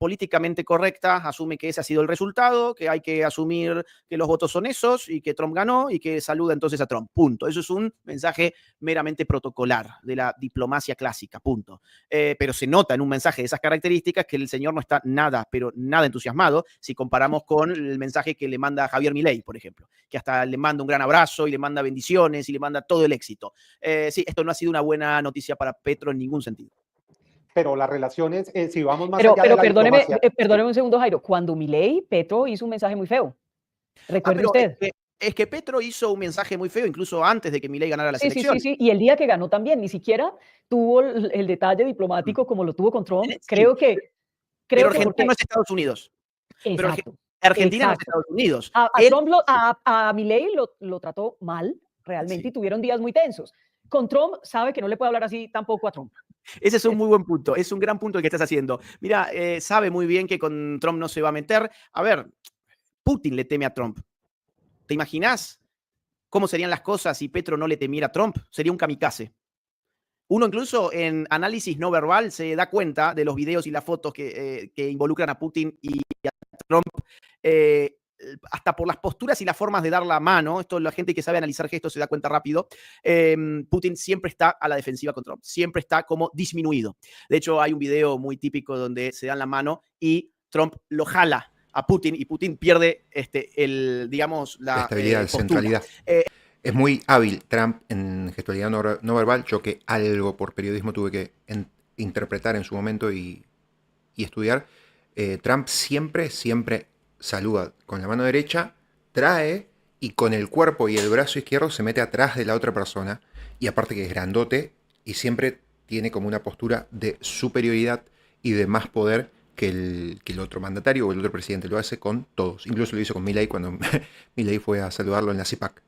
Speaker 3: políticamente correcta, asume que ese ha sido el resultado, que hay que asumir que los votos son esos y que Trump ganó y que saluda entonces a Trump, punto. Eso es un mensaje meramente protocolar de la diplomacia clásica, punto. Pero se nota en un mensaje de esas características que el señor no está nada, pero nada entusiasmado si comparamos con el mensaje que le manda Javier Milei, por ejemplo, que hasta le manda un gran abrazo y le manda bendiciones y le manda todo el éxito. Sí, esto no ha sido una buena noticia para Petro en ningún sentido.
Speaker 4: Pero las relaciones, si vamos más allá de la diplomacia...
Speaker 2: Perdóneme un segundo, Jairo. Cuando Milei, Petro hizo un mensaje muy feo. ¿Recuerda usted?
Speaker 3: Es que Petro hizo un mensaje muy feo incluso antes de que Milei ganara las elecciones.
Speaker 2: Sí. Y el día que ganó también, ni siquiera tuvo el detalle diplomático como lo tuvo con Trump.
Speaker 3: Sí.
Speaker 2: Pero
Speaker 3: Argentina no es Estados Unidos.
Speaker 2: Exacto.
Speaker 3: Argentina no es Estados Unidos.
Speaker 2: A Milei lo trató mal, realmente, sí. Y tuvieron días muy tensos. Con Trump sabe que no le puede hablar así tampoco a Trump.
Speaker 3: Ese es un muy buen punto, es un gran punto el que estás haciendo. Mira, sabe muy bien que con Trump no se va a meter. A ver, Putin le teme a Trump. ¿Te imaginas cómo serían las cosas si Petro no le temiera a Trump? Sería un kamikaze. Uno incluso en análisis no verbal se da cuenta de los videos y las fotos que involucran a Putin y a Trump, hasta por las posturas y las formas de dar la mano. Esto la gente que sabe analizar gestos se da cuenta rápido. Putin siempre está a la defensiva con Trump, siempre está como disminuido. De hecho, hay un video muy típico donde se dan la mano y Trump lo jala a Putin y Putin pierde la
Speaker 1: estabilidad, centralidad. Es muy hábil Trump en gestualidad no verbal. Yo que algo por periodismo tuve que interpretar en su momento y estudiar. Trump siempre saluda con la mano derecha, trae y con el cuerpo y el brazo izquierdo se mete atrás de la otra persona. Y aparte que es grandote y siempre tiene como una postura de superioridad y de más poder que el otro mandatario o el otro presidente. Lo hace con todos. Incluso lo hizo con Milei cuando Milei fue a saludarlo en la CIPAC.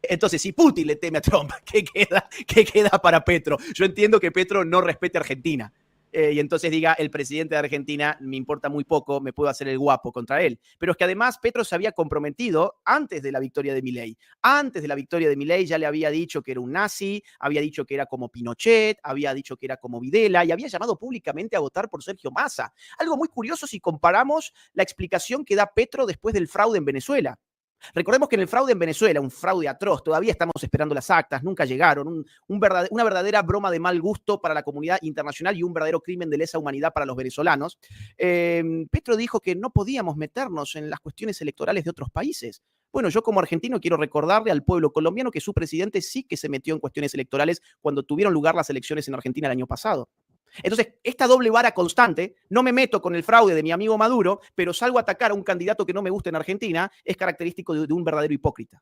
Speaker 3: Entonces, si Putin le teme a Trump, ¿qué queda para Petro? Yo entiendo que Petro no respete a Argentina. y entonces diga, el presidente de Argentina me importa muy poco, me puedo hacer el guapo contra él. Pero es que además Petro se había comprometido antes de la victoria de Milei. Antes de la victoria de Milei ya le había dicho que era un nazi, había dicho que era como Pinochet, había dicho que era como Videla y había llamado públicamente a votar por Sergio Massa. Algo muy curioso si comparamos la explicación que da Petro después del fraude en Venezuela. Recordemos que en el fraude en Venezuela, un fraude atroz, todavía estamos esperando las actas, nunca llegaron, una verdadera broma de mal gusto para la comunidad internacional y un verdadero crimen de lesa humanidad para los venezolanos. Petro dijo que no podíamos meternos en las cuestiones electorales de otros países. Bueno, yo como argentino quiero recordarle al pueblo colombiano que su presidente sí que se metió en cuestiones electorales cuando tuvieron lugar las elecciones en Argentina el año pasado. Entonces, esta doble vara constante, no me meto con el fraude de mi amigo Maduro, pero salgo a atacar a un candidato que no me gusta en Argentina, es característico de un verdadero hipócrita.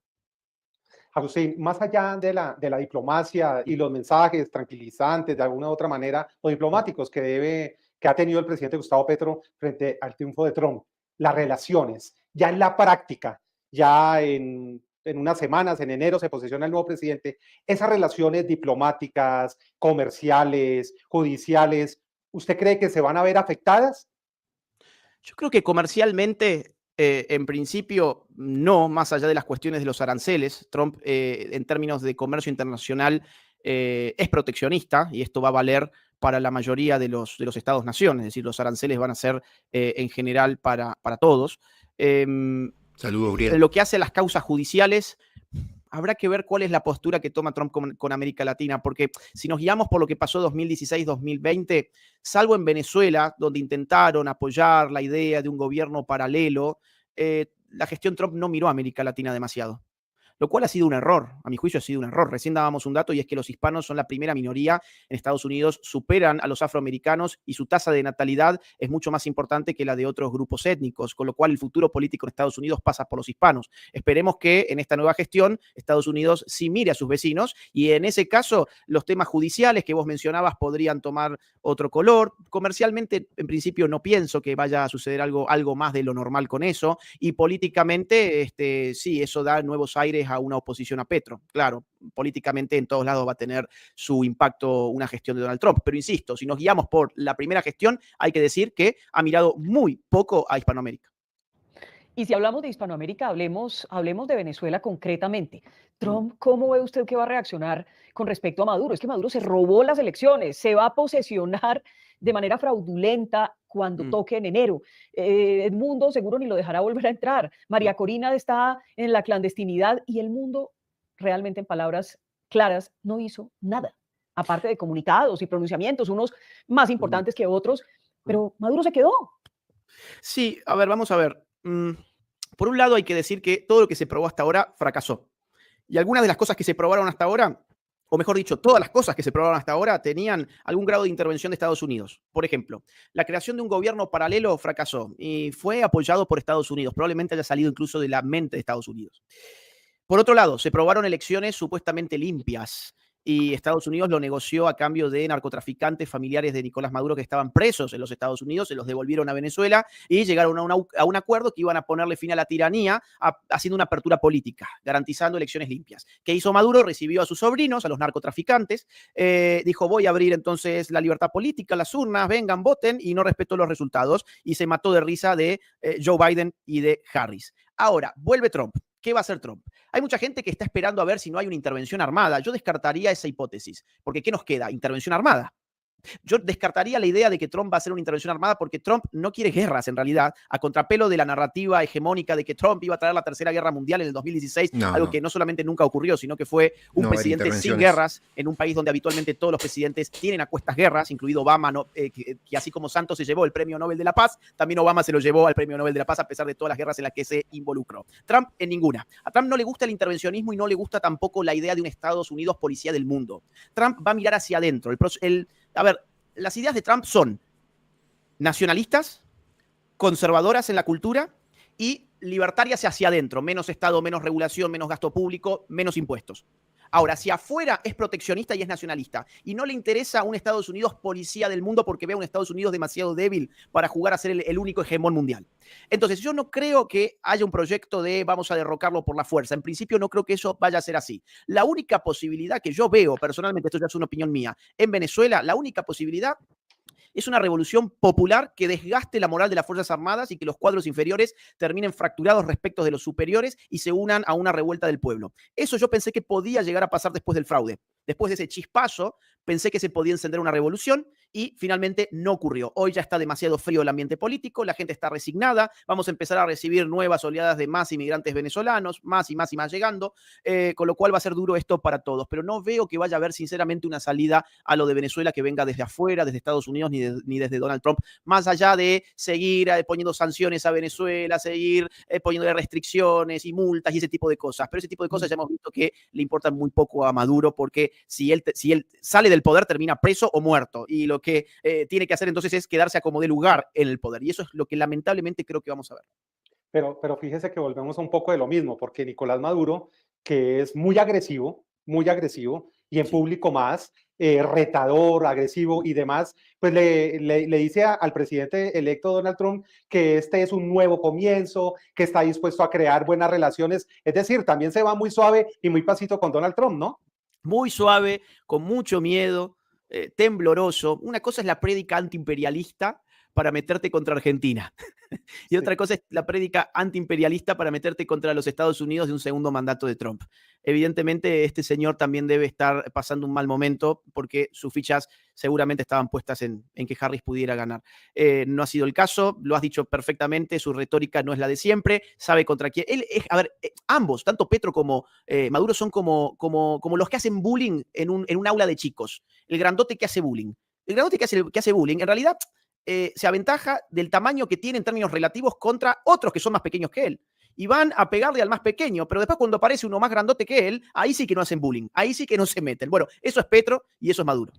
Speaker 4: Agustín, más allá de la diplomacia y los mensajes tranquilizantes de alguna u otra manera, o diplomáticos que ha tenido el presidente Gustavo Petro frente al triunfo de Trump, las relaciones, ya en la práctica, ya en unas semanas, en enero, se posesiona el nuevo presidente, esas relaciones diplomáticas, comerciales, judiciales, ¿usted cree que se van a ver afectadas?
Speaker 3: Yo creo que comercialmente, en principio, no, más allá de las cuestiones de los aranceles. Trump, en términos de comercio internacional, es proteccionista y esto va a valer para la mayoría de los estados-nación, es decir, los aranceles van a ser en general para todos.
Speaker 1: Saludos, Uriel.
Speaker 3: Lo que hace a las causas judiciales, habrá que ver cuál es la postura que toma Trump con América Latina, porque si nos guiamos por lo que pasó 2016-2020, salvo en Venezuela, donde intentaron apoyar la idea de un gobierno paralelo, la gestión Trump no miró a América Latina demasiado. Lo cual ha sido un error, a mi juicio ha sido un error. Recién dábamos un dato y es que los hispanos son la primera minoría en Estados Unidos, superan a los afroamericanos y su tasa de natalidad es mucho más importante que la de otros grupos étnicos, con lo cual el futuro político en Estados Unidos pasa por los hispanos. Esperemos que en esta nueva gestión Estados Unidos sí mire a sus vecinos y en ese caso los temas judiciales que vos mencionabas podrían tomar otro color. Comercialmente, en principio, no pienso que vaya a suceder algo más de lo normal con eso y políticamente, sí, eso da nuevos aires a una oposición a Petro. Claro, políticamente en todos lados va a tener su impacto una gestión de Donald Trump. Pero insisto, si nos guiamos por la primera gestión, hay que decir que ha mirado muy poco a Hispanoamérica.
Speaker 2: Y si hablamos de Hispanoamérica, hablemos de Venezuela concretamente. Trump, ¿cómo ve usted que va a reaccionar con respecto a Maduro? Es que Maduro se robó las elecciones, se va a posesionar de manera fraudulenta cuando toque en enero. Edmundo seguro ni lo dejará volver a entrar. María Corina está en la clandestinidad y el mundo realmente, en palabras claras, no hizo nada, aparte de comunicados y pronunciamientos, unos más importantes que otros, pero Maduro se quedó.
Speaker 3: Sí, a ver, vamos a ver. Por un lado hay que decir que todo lo que se probó hasta ahora fracasó. Y algunas de las cosas que se probaron hasta ahora, o mejor dicho, todas las cosas que se probaron hasta ahora tenían algún grado de intervención de Estados Unidos. Por ejemplo, la creación de un gobierno paralelo fracasó y fue apoyado por Estados Unidos. Probablemente haya salido incluso de la mente de Estados Unidos. Por otro lado, se probaron elecciones supuestamente limpias y Estados Unidos lo negoció a cambio de narcotraficantes familiares de Nicolás Maduro que estaban presos en los Estados Unidos, se los devolvieron a Venezuela y llegaron a un acuerdo que iban a ponerle fin a la tiranía haciendo una apertura política, garantizando elecciones limpias. ¿Qué hizo Maduro? Recibió a sus sobrinos, a los narcotraficantes, dijo voy a abrir entonces la libertad política, las urnas, vengan, voten, y no respetó los resultados y se mató de risa de Joe Biden y de Harris. Ahora, vuelve Trump. ¿Qué va a hacer Trump? Hay mucha gente que está esperando a ver si no hay una intervención armada. Yo descartaría esa hipótesis, porque ¿qué nos queda? Intervención armada. Yo descartaría la idea de que Trump va a hacer una intervención armada porque Trump no quiere guerras en realidad, a contrapelo de la narrativa hegemónica de que Trump iba a traer la Tercera Guerra Mundial en el 2016, algo que no solamente nunca ocurrió, sino que fue un presidente sin guerras en un país donde habitualmente todos los presidentes tienen a cuestas guerras, incluido Obama, que así como Santos se llevó el Premio Nobel de la Paz, también Obama se lo llevó al Premio Nobel de la Paz a pesar de todas las guerras en las que se involucró. Trump en ninguna. A Trump no le gusta el intervencionismo y no le gusta tampoco la idea de un Estados Unidos policía del mundo. Trump va a mirar hacia adentro. A ver, las ideas de Trump son nacionalistas, conservadoras en la cultura y libertarias hacia adentro. Menos Estado, menos regulación, menos gasto público, menos impuestos. Ahora, hacia afuera es proteccionista y es nacionalista. Y no le interesa un Estados Unidos policía del mundo porque ve a un Estados Unidos demasiado débil para jugar a ser el único hegemón mundial. Entonces, yo no creo que haya un proyecto de vamos a derrocarlo por la fuerza. En principio, no creo que eso vaya a ser así. La única posibilidad que yo veo, personalmente, esto ya es una opinión mía, en Venezuela, la única posibilidad es una revolución popular que desgaste la moral de las Fuerzas Armadas y que los cuadros inferiores terminen fracturados respecto de los superiores y se unan a una revuelta del pueblo. Eso yo pensé que podía llegar a pasar después del fraude. Después de ese chispazo, pensé que se podía encender una revolución y finalmente no ocurrió. Hoy ya está demasiado frío el ambiente político, la gente está resignada, vamos a empezar a recibir nuevas oleadas de más inmigrantes venezolanos, más y más y más llegando, con lo cual va a ser duro esto para todos. Pero no veo que vaya a haber sinceramente una salida a lo de Venezuela que venga desde afuera, desde Estados Unidos, ni desde Donald Trump, más allá de seguir poniendo sanciones a Venezuela, seguir poniendo restricciones y multas y ese tipo de cosas. Pero ese tipo de cosas ya hemos visto que le importan muy poco a Maduro, porque si él sale del poder termina preso o muerto, y lo que tiene que hacer entonces es quedarse a como de lugar en el poder, y eso es lo que lamentablemente creo que vamos a ver.
Speaker 4: Pero fíjese que volvemos a un poco de lo mismo, porque Nicolás Maduro, que es muy agresivo, y en público más, retador, agresivo y demás, pues le dice al presidente electo Donald Trump que este es un nuevo comienzo, que está dispuesto a crear buenas relaciones. Es decir, también se va muy suave y muy pasito con Donald Trump, ¿no?
Speaker 3: Muy suave, con mucho miedo, tembloroso. Una cosa es la prédica antiimperialista para meterte contra Argentina. Y otra cosa es la prédica antiimperialista para meterte contra los Estados Unidos de un segundo mandato de Trump. Evidentemente, este señor también debe estar pasando un mal momento porque sus fichas seguramente estaban puestas en que Harris pudiera ganar. No ha sido el caso, lo has dicho perfectamente, su retórica no es la de siempre, sabe contra quién. Ambos, tanto Petro como Maduro, son como los que hacen bullying en un aula de chicos. El grandote que hace bullying. El grandote que hace bullying, en realidad, se aventaja del tamaño que tiene en términos relativos contra otros que son más pequeños que él. Y van a pegarle al más pequeño, pero después cuando aparece uno más grandote que él, ahí sí que no hacen bullying, ahí sí que no se meten. Bueno, eso es Petro y eso es Maduro.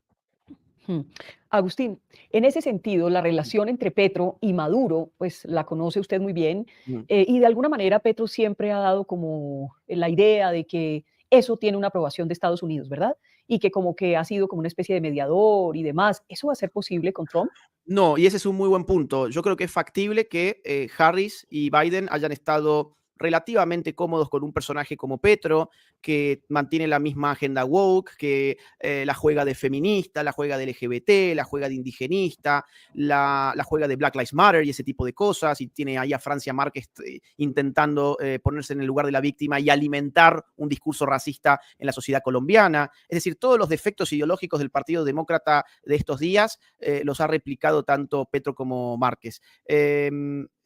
Speaker 2: Agustín, en ese sentido, la relación entre Petro y Maduro, pues la conoce usted muy bien, y de alguna manera Petro siempre ha dado como la idea de que eso tiene una aprobación de Estados Unidos, ¿verdad? Y que como que ha sido como una especie de mediador y demás. ¿Eso va a ser posible con Trump?
Speaker 3: No, y ese es un muy buen punto. Yo creo que es factible que Harris y Biden hayan estado relativamente cómodos con un personaje como Petro, que mantiene la misma agenda woke, que la juega de feminista, la juega de LGBT, la juega de indigenista, la juega de Black Lives Matter y ese tipo de cosas, y tiene ahí a Francia Márquez intentando ponerse en el lugar de la víctima y alimentar un discurso racista en la sociedad colombiana. Es decir, todos los defectos ideológicos del Partido Demócrata de estos días los ha replicado tanto Petro como Márquez.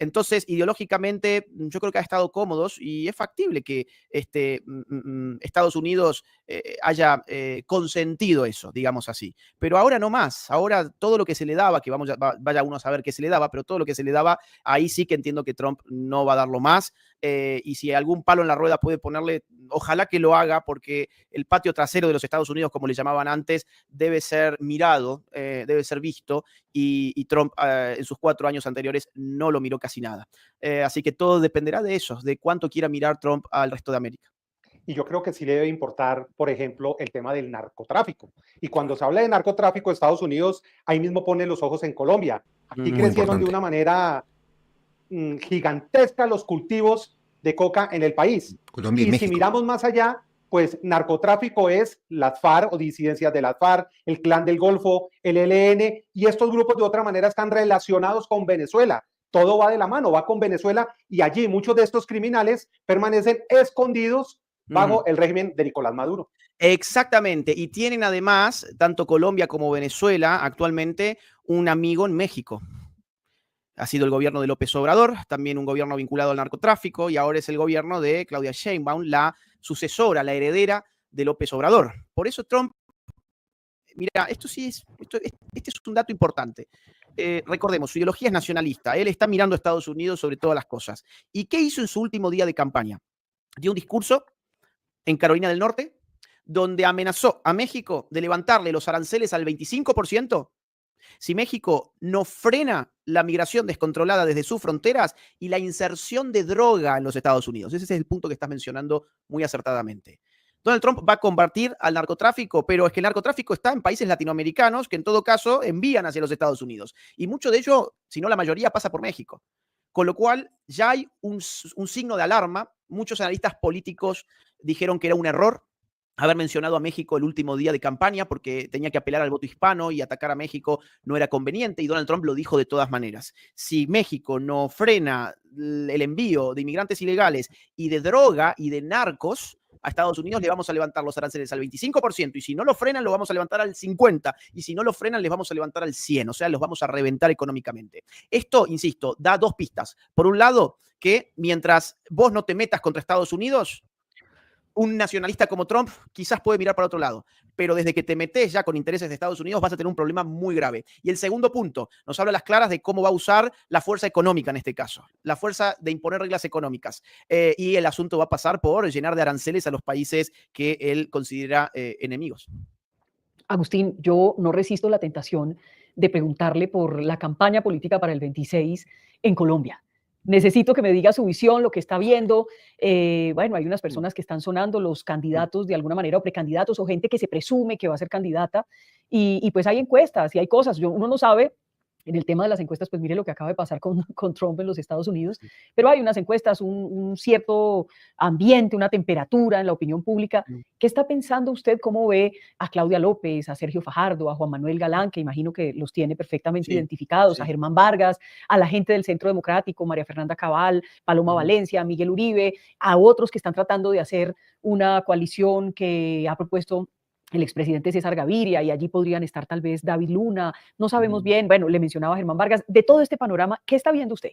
Speaker 3: Entonces, ideológicamente, yo creo que ha estado cómodos y es factible que Estados Unidos haya consentido eso, digamos así. Pero ahora no más. Ahora todo lo que se le daba, que vaya uno a saber qué se le daba, pero todo lo que se le daba, ahí sí que entiendo que Trump no va a darlo más. Y si algún palo en la rueda puede ponerle, ojalá que lo haga, porque el patio trasero de los Estados Unidos, como le llamaban antes, debe ser mirado, debe ser visto, y Trump en sus 4 años anteriores no lo miró casi nada. Así que todo dependerá de eso, de cuánto quiera mirar Trump al resto de América.
Speaker 4: Y yo creo que sí le debe importar, por ejemplo, el tema del narcotráfico. Y cuando se habla de narcotráfico, Estados Unidos ahí mismo pone los ojos en Colombia. Aquí crecieron de una manera gigantesca los cultivos de coca en el país.
Speaker 1: Colombia y
Speaker 4: si
Speaker 1: México.
Speaker 4: Miramos más allá, pues narcotráfico es las FARC o disidencias de las FARC, el Clan del Golfo, el ELN, y estos grupos de otra manera están relacionados con Venezuela. Todo va de la mano, va con Venezuela, y allí muchos de estos criminales permanecen escondidos bajo el régimen de Nicolás Maduro.
Speaker 3: Exactamente, y tienen además, tanto Colombia como Venezuela, actualmente un amigo en México. Ha sido el gobierno de López Obrador, también un gobierno vinculado al narcotráfico, y ahora es el gobierno de Claudia Sheinbaum, la sucesora, la heredera de López Obrador. Por eso Trump, mira, este es un dato importante. Recordemos, su ideología es nacionalista, él está mirando a Estados Unidos sobre todas las cosas. ¿Y qué hizo en su último día de campaña? Dio un discurso en Carolina del Norte, donde amenazó a México de levantarle los aranceles al 25% si México no frena la migración descontrolada desde sus fronteras y la inserción de droga en los Estados Unidos. Ese es el punto que estás mencionando muy acertadamente. Donald Trump va a combatir al narcotráfico, pero es que el narcotráfico está en países latinoamericanos que en todo caso envían hacia los Estados Unidos. Y mucho de ello, si no la mayoría, pasa por México. Con lo cual ya hay un signo de alarma. Muchos analistas políticos dijeron que era un error haber mencionado a México el último día de campaña porque tenía que apelar al voto hispano y atacar a México no era conveniente, y Donald Trump lo dijo de todas maneras. Si México no frena el envío de inmigrantes ilegales y de droga y de narcos a Estados Unidos, le vamos a levantar los aranceles al 25%, y si no lo frenan, lo vamos a levantar al 50%, y si no lo frenan, les vamos a levantar al 100%, o sea, los vamos a reventar económicamente. Esto, insisto, da dos pistas. Por un lado, que mientras vos no te metas contra Estados Unidos, un nacionalista como Trump quizás puede mirar para otro lado, pero desde que te metes ya con intereses de Estados Unidos vas a tener un problema muy grave. Y el segundo punto, nos habla a las claras de cómo va a usar la fuerza económica en este caso, la fuerza de imponer reglas económicas. Y el asunto va a pasar por llenar de aranceles a los países que él considera enemigos.
Speaker 2: Agustín, yo no resisto la tentación de preguntarle por la campaña política para el 26 en Colombia. Necesito que me diga su visión, lo que está viendo. Bueno, hay unas personas que están sonando, los candidatos de alguna manera o precandidatos o gente que se presume que va a ser candidata y pues hay encuestas y hay cosas. Uno no sabe. En el tema de las encuestas, pues mire lo que acaba de pasar con Trump en los Estados Unidos, pero hay unas encuestas, un cierto ambiente, una temperatura en la opinión pública. ¿Qué está pensando usted? ¿Cómo ve a Claudia López, a Sergio Fajardo, a Juan Manuel Galán, que imagino que los tiene perfectamente identificados, a Germán Vargas, a la gente del Centro Democrático, María Fernanda Cabal, Paloma Valencia, Miguel Uribe, a otros que están tratando de hacer una coalición que ha propuesto el expresidente César Gaviria, y allí podrían estar tal vez David Luna, no sabemos bien, bueno, le mencionaba a Germán Vargas, de todo este panorama, ¿qué está viendo usted?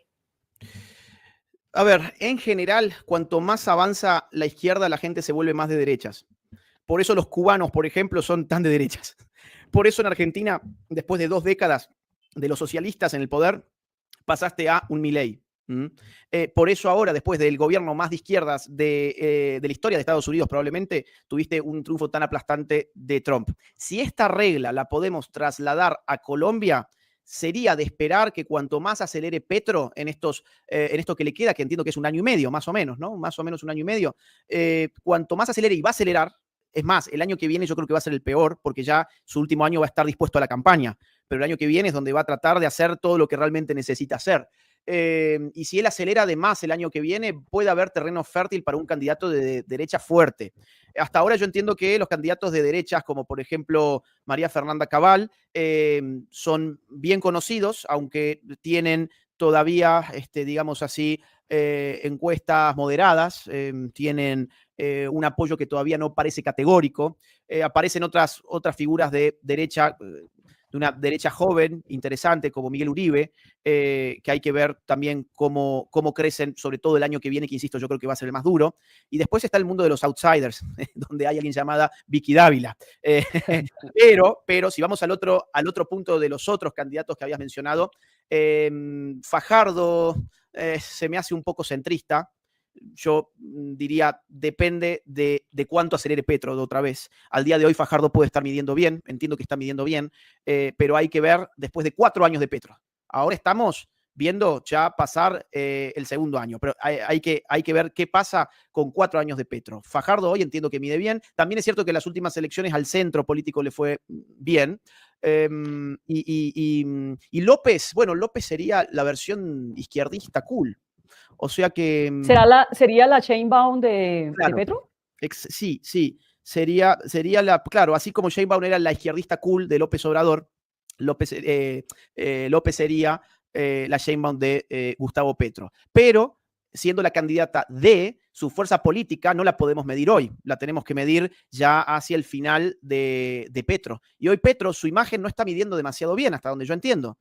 Speaker 3: A ver, en general, cuanto más avanza la izquierda, la gente se vuelve más de derechas. Por eso los cubanos, por ejemplo, son tan de derechas. Por eso en Argentina, después de 2 décadas de los socialistas en el poder, pasaste a un Milei. Por eso ahora, después del gobierno más de izquierdas de la historia de Estados Unidos, probablemente tuviste un triunfo tan aplastante de Trump. Si esta regla la podemos trasladar a Colombia, sería de esperar que cuanto más acelere Petro en esto que le queda, que entiendo que es 1 año y medio, más o menos, ¿no? Más o menos 1 año y medio. Cuanto más acelere, y va a acelerar, es más, el año que viene yo creo que va a ser el peor, porque ya su último año va a estar dispuesto a la campaña, pero el año que viene es donde va a tratar de hacer todo lo que realmente necesita hacer. Y si él acelera de más el año que viene, puede haber terreno fértil para un candidato de derecha fuerte. Hasta ahora yo entiendo que los candidatos de derechas, como por ejemplo María Fernanda Cabal, son bien conocidos, aunque tienen todavía, digamos así, encuestas moderadas, tienen un apoyo que todavía no parece categórico. Aparecen otras figuras de derecha, de una derecha joven, interesante, como Miguel Uribe, que hay que ver también cómo crecen, sobre todo el año que viene, que insisto, yo creo que va a ser el más duro. Y después está el mundo de los outsiders, donde hay alguien llamada Vicky Dávila. Pero si vamos al otro punto de los otros candidatos que habías mencionado, Fajardo se me hace un poco centrista. Yo diría, depende de cuánto acelere Petro de otra vez. Al día de hoy Fajardo puede estar midiendo bien, entiendo que está midiendo bien, pero hay que ver después de 4 años de Petro. Ahora estamos viendo ya pasar el segundo año, pero hay que ver qué pasa con 4 años de Petro. Fajardo hoy entiendo que mide bien. También es cierto que en las últimas elecciones al centro político le fue bien. Y López, bueno, López sería la versión izquierdista cool. O sea que...
Speaker 2: ¿Sería la Sheinbaum de Petro?
Speaker 3: Sí. Sería claro, así como Sheinbaum era la izquierdista cool de López Obrador, López sería la Sheinbaum de Gustavo Petro. Pero siendo la candidata de su fuerza política, no la podemos medir hoy, la tenemos que medir ya hacia el final de Petro. Y hoy Petro, su imagen no está midiendo demasiado bien, hasta donde yo entiendo.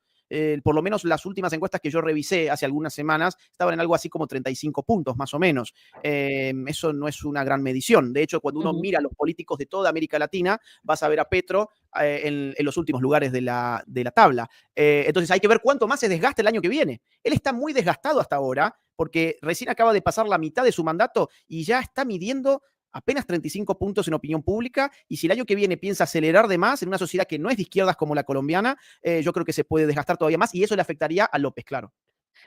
Speaker 3: Por lo menos las últimas encuestas que yo revisé hace algunas semanas estaban en algo así como 35 puntos, más o menos. Eso no es una gran medición. De hecho, cuando uno mira a los políticos de toda América Latina, vas a ver a Petro en los últimos lugares de la tabla. Entonces hay que ver cuánto más se desgasta el año que viene. Él está muy desgastado hasta ahora, porque recién acaba de pasar la mitad de su mandato y ya está midiendo apenas 35 puntos en opinión pública, y si el año que viene piensa acelerar de más en una sociedad que no es de izquierdas como la colombiana, yo creo que se puede desgastar todavía más, y eso le afectaría a López, claro.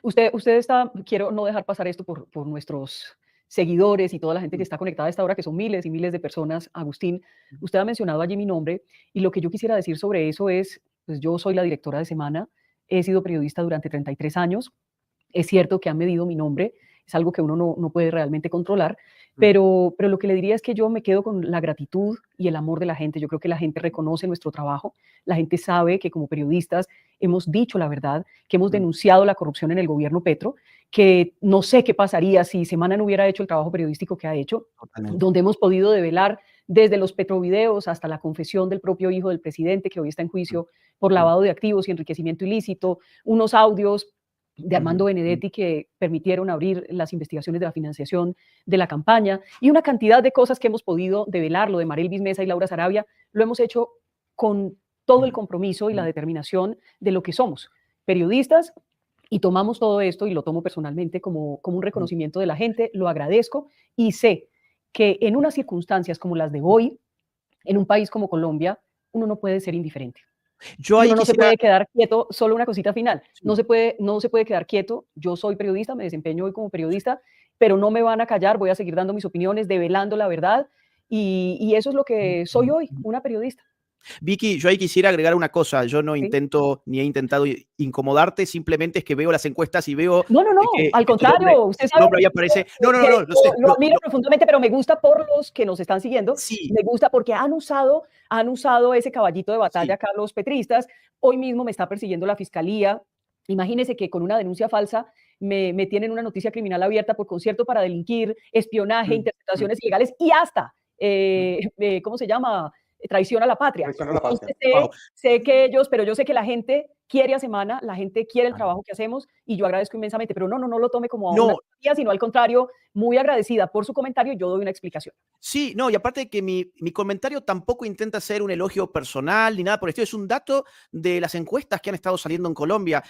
Speaker 2: Usted está, quiero no dejar pasar esto por nuestros seguidores y toda la gente que está conectada a esta hora, que son miles y miles de personas. Agustín, usted ha mencionado allí mi nombre, y lo que yo quisiera decir sobre eso es, pues yo soy la directora de Semana, he sido periodista durante 33 años, es cierto que han medido mi nombre, es algo que uno no puede realmente controlar, pero lo que le diría es que yo me quedo con la gratitud y el amor de la gente. Yo creo que la gente reconoce nuestro trabajo, la gente sabe que como periodistas hemos dicho la verdad, que hemos denunciado la corrupción en el gobierno Petro, que no sé qué pasaría si Semana no hubiera hecho el trabajo periodístico que ha hecho, donde hemos podido develar desde los petrovideos hasta la confesión del propio hijo del presidente, que hoy está en juicio por lavado de activos y enriquecimiento ilícito, unos audios de Armando Benedetti que permitieron abrir las investigaciones de la financiación de la campaña y una cantidad de cosas que hemos podido develar, lo de Marel Bismesa y Laura Sarabia, lo hemos hecho con todo el compromiso y la determinación de lo que somos, periodistas, y tomamos todo esto, y lo tomo personalmente como un reconocimiento de la gente, lo agradezco, y sé que en unas circunstancias como las de hoy, en un país como Colombia, uno no puede ser indiferente. Uno no se puede quedar quieto, solo una cosita final, no se puede quedar quieto. Yo soy periodista, me desempeño hoy como periodista, pero no me van a callar, voy a seguir dando mis opiniones, develando la verdad, y eso es lo que soy hoy, una periodista.
Speaker 3: Vicky, yo ahí quisiera agregar una cosa. Yo no intento ni he intentado incomodarte, simplemente es que veo las encuestas y veo.
Speaker 2: No, al contrario, usted sabe.
Speaker 3: Ahí aparece. No sé.
Speaker 2: Lo admiro profundamente, pero me gusta por los que nos están siguiendo.
Speaker 3: Sí.
Speaker 2: Me gusta porque han usado ese caballito de batalla acá los petristas. Hoy mismo me está persiguiendo la fiscalía. Imagínese que con una denuncia falsa me tienen una noticia criminal abierta por concierto para delinquir, espionaje, interpretaciones ilegales y hasta, ¿cómo se llama? Traición a la patria. Entonces, sé que ellos, pero yo sé que la gente quiere a Semana, la gente quiere el trabajo que hacemos y yo agradezco inmensamente, pero no lo tome como una tontería, sino al contrario, muy agradecida por su comentario y yo doy una explicación.
Speaker 3: Sí, no, y aparte de que mi comentario tampoco intenta ser un elogio personal ni nada por el estilo, es un dato de las encuestas que han estado saliendo en Colombia.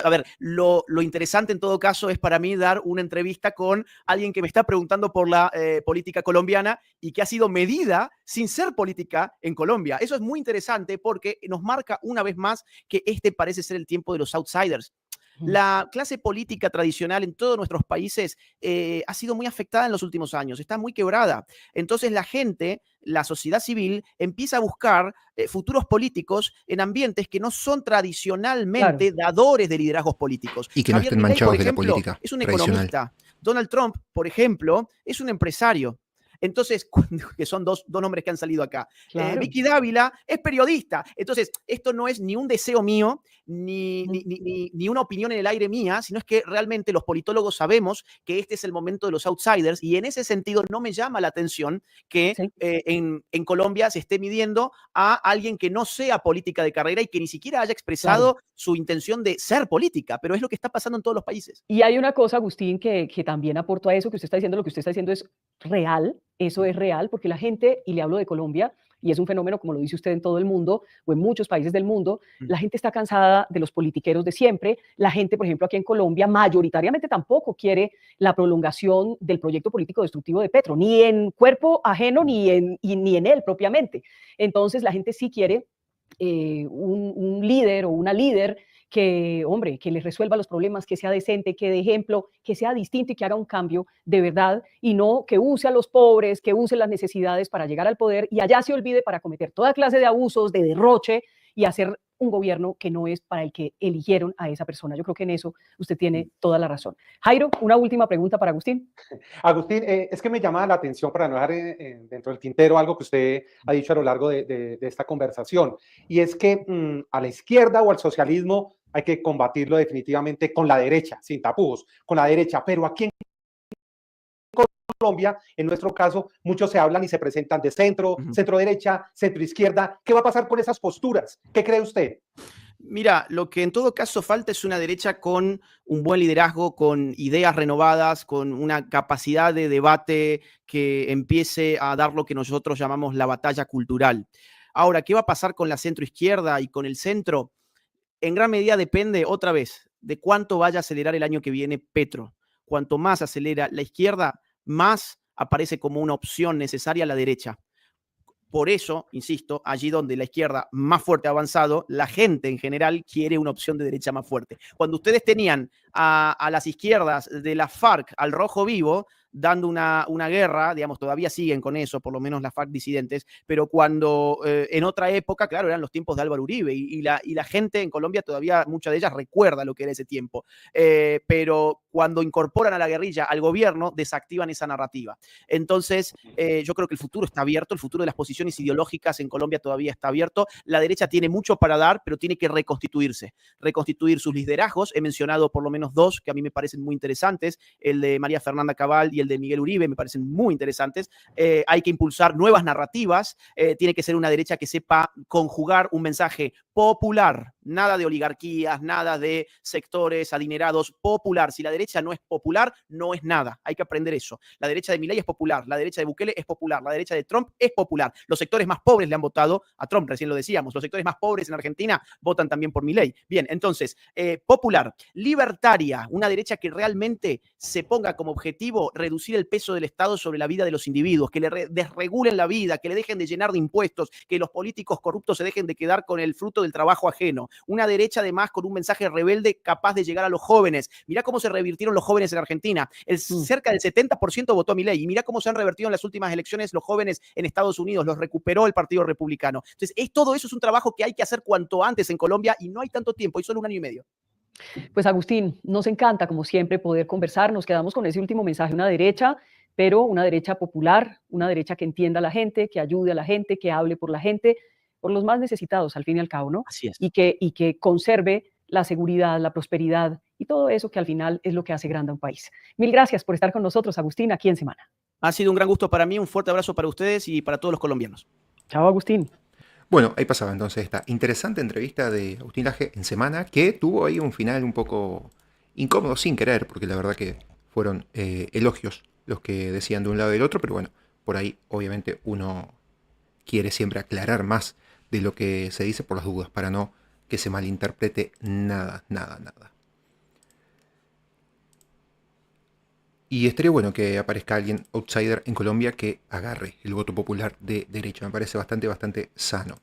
Speaker 3: A ver, lo interesante en todo caso es para mí dar una entrevista con alguien que me está preguntando por la política colombiana y que ha sido medida sin ser política en Colombia. Eso es muy interesante porque nos marca una vez más que este parece ser el tiempo de los outsiders. La clase política tradicional en todos nuestros países ha sido muy afectada en los últimos años, está muy quebrada. Entonces la gente, la sociedad civil, empieza a buscar futuros políticos en ambientes que no son tradicionalmente dadores de liderazgos políticos.
Speaker 1: Y que no estén manchados de la política.
Speaker 3: Es un economista. Donald Trump, por ejemplo, es un empresario. Entonces, que son dos nombres que han salido acá. Vicky Dávila es periodista. Entonces, esto no es ni un deseo mío, ni una opinión en el aire mía, sino es que realmente los politólogos sabemos que este es el momento de los outsiders y en ese sentido no me llama la atención que en Colombia se esté midiendo a alguien que no sea política de carrera y que ni siquiera haya expresado su intención de ser política, pero es lo que está pasando en todos los países.
Speaker 2: Y hay una cosa, Agustín, que también aporto a eso que usted está diciendo, lo que usted está diciendo es real. Eso es real porque la gente, y le hablo de Colombia, y es un fenómeno, como lo dice usted, en todo el mundo o en muchos países del mundo, la gente está cansada de los politiqueros de siempre. La gente, por ejemplo, aquí en Colombia, mayoritariamente tampoco quiere la prolongación del proyecto político destructivo de Petro, ni en cuerpo ajeno, ni en él propiamente. Entonces, la gente sí quiere un líder o una líder que, hombre, que les resuelva los problemas, que sea decente, que dé ejemplo, que sea distinto y que haga un cambio de verdad y no que use a los pobres, que use las necesidades para llegar al poder y allá se olvide para cometer toda clase de abusos, de derroche y hacer un gobierno que no es para el que eligieron a esa persona. Yo creo que en eso usted tiene toda la razón. Jairo, una última pregunta para Agustín.
Speaker 4: Agustín, es que me llama la atención, para no dejar dentro del tintero algo que usted ha dicho a lo largo de esta conversación, y es que a la izquierda o al socialismo hay que combatirlo definitivamente con la derecha, sin tapujos, con la derecha, pero aquí en Colombia, en nuestro caso, muchos se hablan y se presentan de centro, centro derecha, centro izquierda. ¿Qué va a pasar con esas posturas? ¿Qué cree usted?
Speaker 3: Mira, lo que en todo caso falta es una derecha con un buen liderazgo, con ideas renovadas, con una capacidad de debate que empiece a dar lo que nosotros llamamos la batalla cultural. Ahora, ¿qué va a pasar con la centroizquierda y con el centro? En gran medida depende, otra vez, de cuánto vaya a acelerar el año que viene Petro. Cuanto más acelera la izquierda, más aparece como una opción necesaria a la derecha. Por eso, insisto, allí donde la izquierda más fuerte ha avanzado, la gente en general quiere una opción de derecha más fuerte. Cuando ustedes tenían a las izquierdas de la FARC al rojo vivo, dando una guerra, digamos, todavía siguen con eso, por lo menos las FARC disidentes, pero cuando en otra época, claro, eran los tiempos de Álvaro Uribe y la gente en Colombia todavía, mucha de ellas recuerda lo que era ese tiempo. Pero cuando incorporan a la guerrilla al gobierno, desactivan esa narrativa. Entonces, yo creo que el futuro está abierto, el futuro de las posiciones ideológicas en Colombia todavía está abierto. La derecha tiene mucho para dar, pero tiene que reconstituirse, reconstituir sus liderazgos. He mencionado por lo menos dos que a mí me parecen muy interesantes, el de María Fernanda Cabal y el de Miguel Uribe, me parecen muy interesantes. Hay que impulsar nuevas narrativas, tiene que ser una derecha que sepa conjugar un mensaje popular, nada de oligarquías, nada de sectores adinerados, popular. Si la derecha no es popular, no es nada. Hay que aprender eso. La derecha de Milei es popular, la derecha de Bukele es popular, la derecha de Trump es popular. Los sectores más pobres le han votado a Trump, recién lo decíamos. Los sectores más pobres en Argentina votan también por Milei. Bien, entonces, popular, libertaria, una derecha que realmente se ponga como objetivo reducir el peso del Estado sobre la vida de los individuos, que le desregulen la vida, que le dejen de llenar de impuestos, que los políticos corruptos se dejen de quedar con el fruto del trabajo ajeno. Una derecha además con un mensaje rebelde capaz de llegar a los jóvenes. Mirá cómo se revirtieron los jóvenes en Argentina. Cerca del 70% votó a Milei y mirá cómo se han revertido en las últimas elecciones los jóvenes en Estados Unidos. Los recuperó el Partido Republicano. Entonces, todo eso es un trabajo que hay que hacer cuanto antes en Colombia y no hay tanto tiempo, hay solo 1 año y medio.
Speaker 2: Pues Agustín, nos encanta como siempre poder conversar, nos quedamos con ese último mensaje, una derecha, pero una derecha popular, una derecha que entienda a la gente, que ayude a la gente, que hable por la gente, por los más necesitados al fin y al cabo, ¿no?
Speaker 3: Así es.
Speaker 2: Y que conserve la seguridad, la prosperidad y todo eso que al final es lo que hace grande a un país. Mil gracias por estar con nosotros, Agustín, aquí en Semana.
Speaker 3: Ha sido un gran gusto para mí, un fuerte abrazo para ustedes y para todos los colombianos.
Speaker 2: Chao, Agustín.
Speaker 1: Bueno, ahí pasaba entonces esta interesante entrevista de Agustín Laje en Semana, que tuvo ahí un final un poco incómodo sin querer, porque la verdad que fueron elogios los que decían de un lado y del otro, pero bueno, por ahí obviamente uno quiere siempre aclarar más de lo que se dice por las dudas, para no que se malinterprete nada. Y estaría bueno que aparezca alguien outsider en Colombia que agarre el voto popular de derecha. Me parece bastante sano.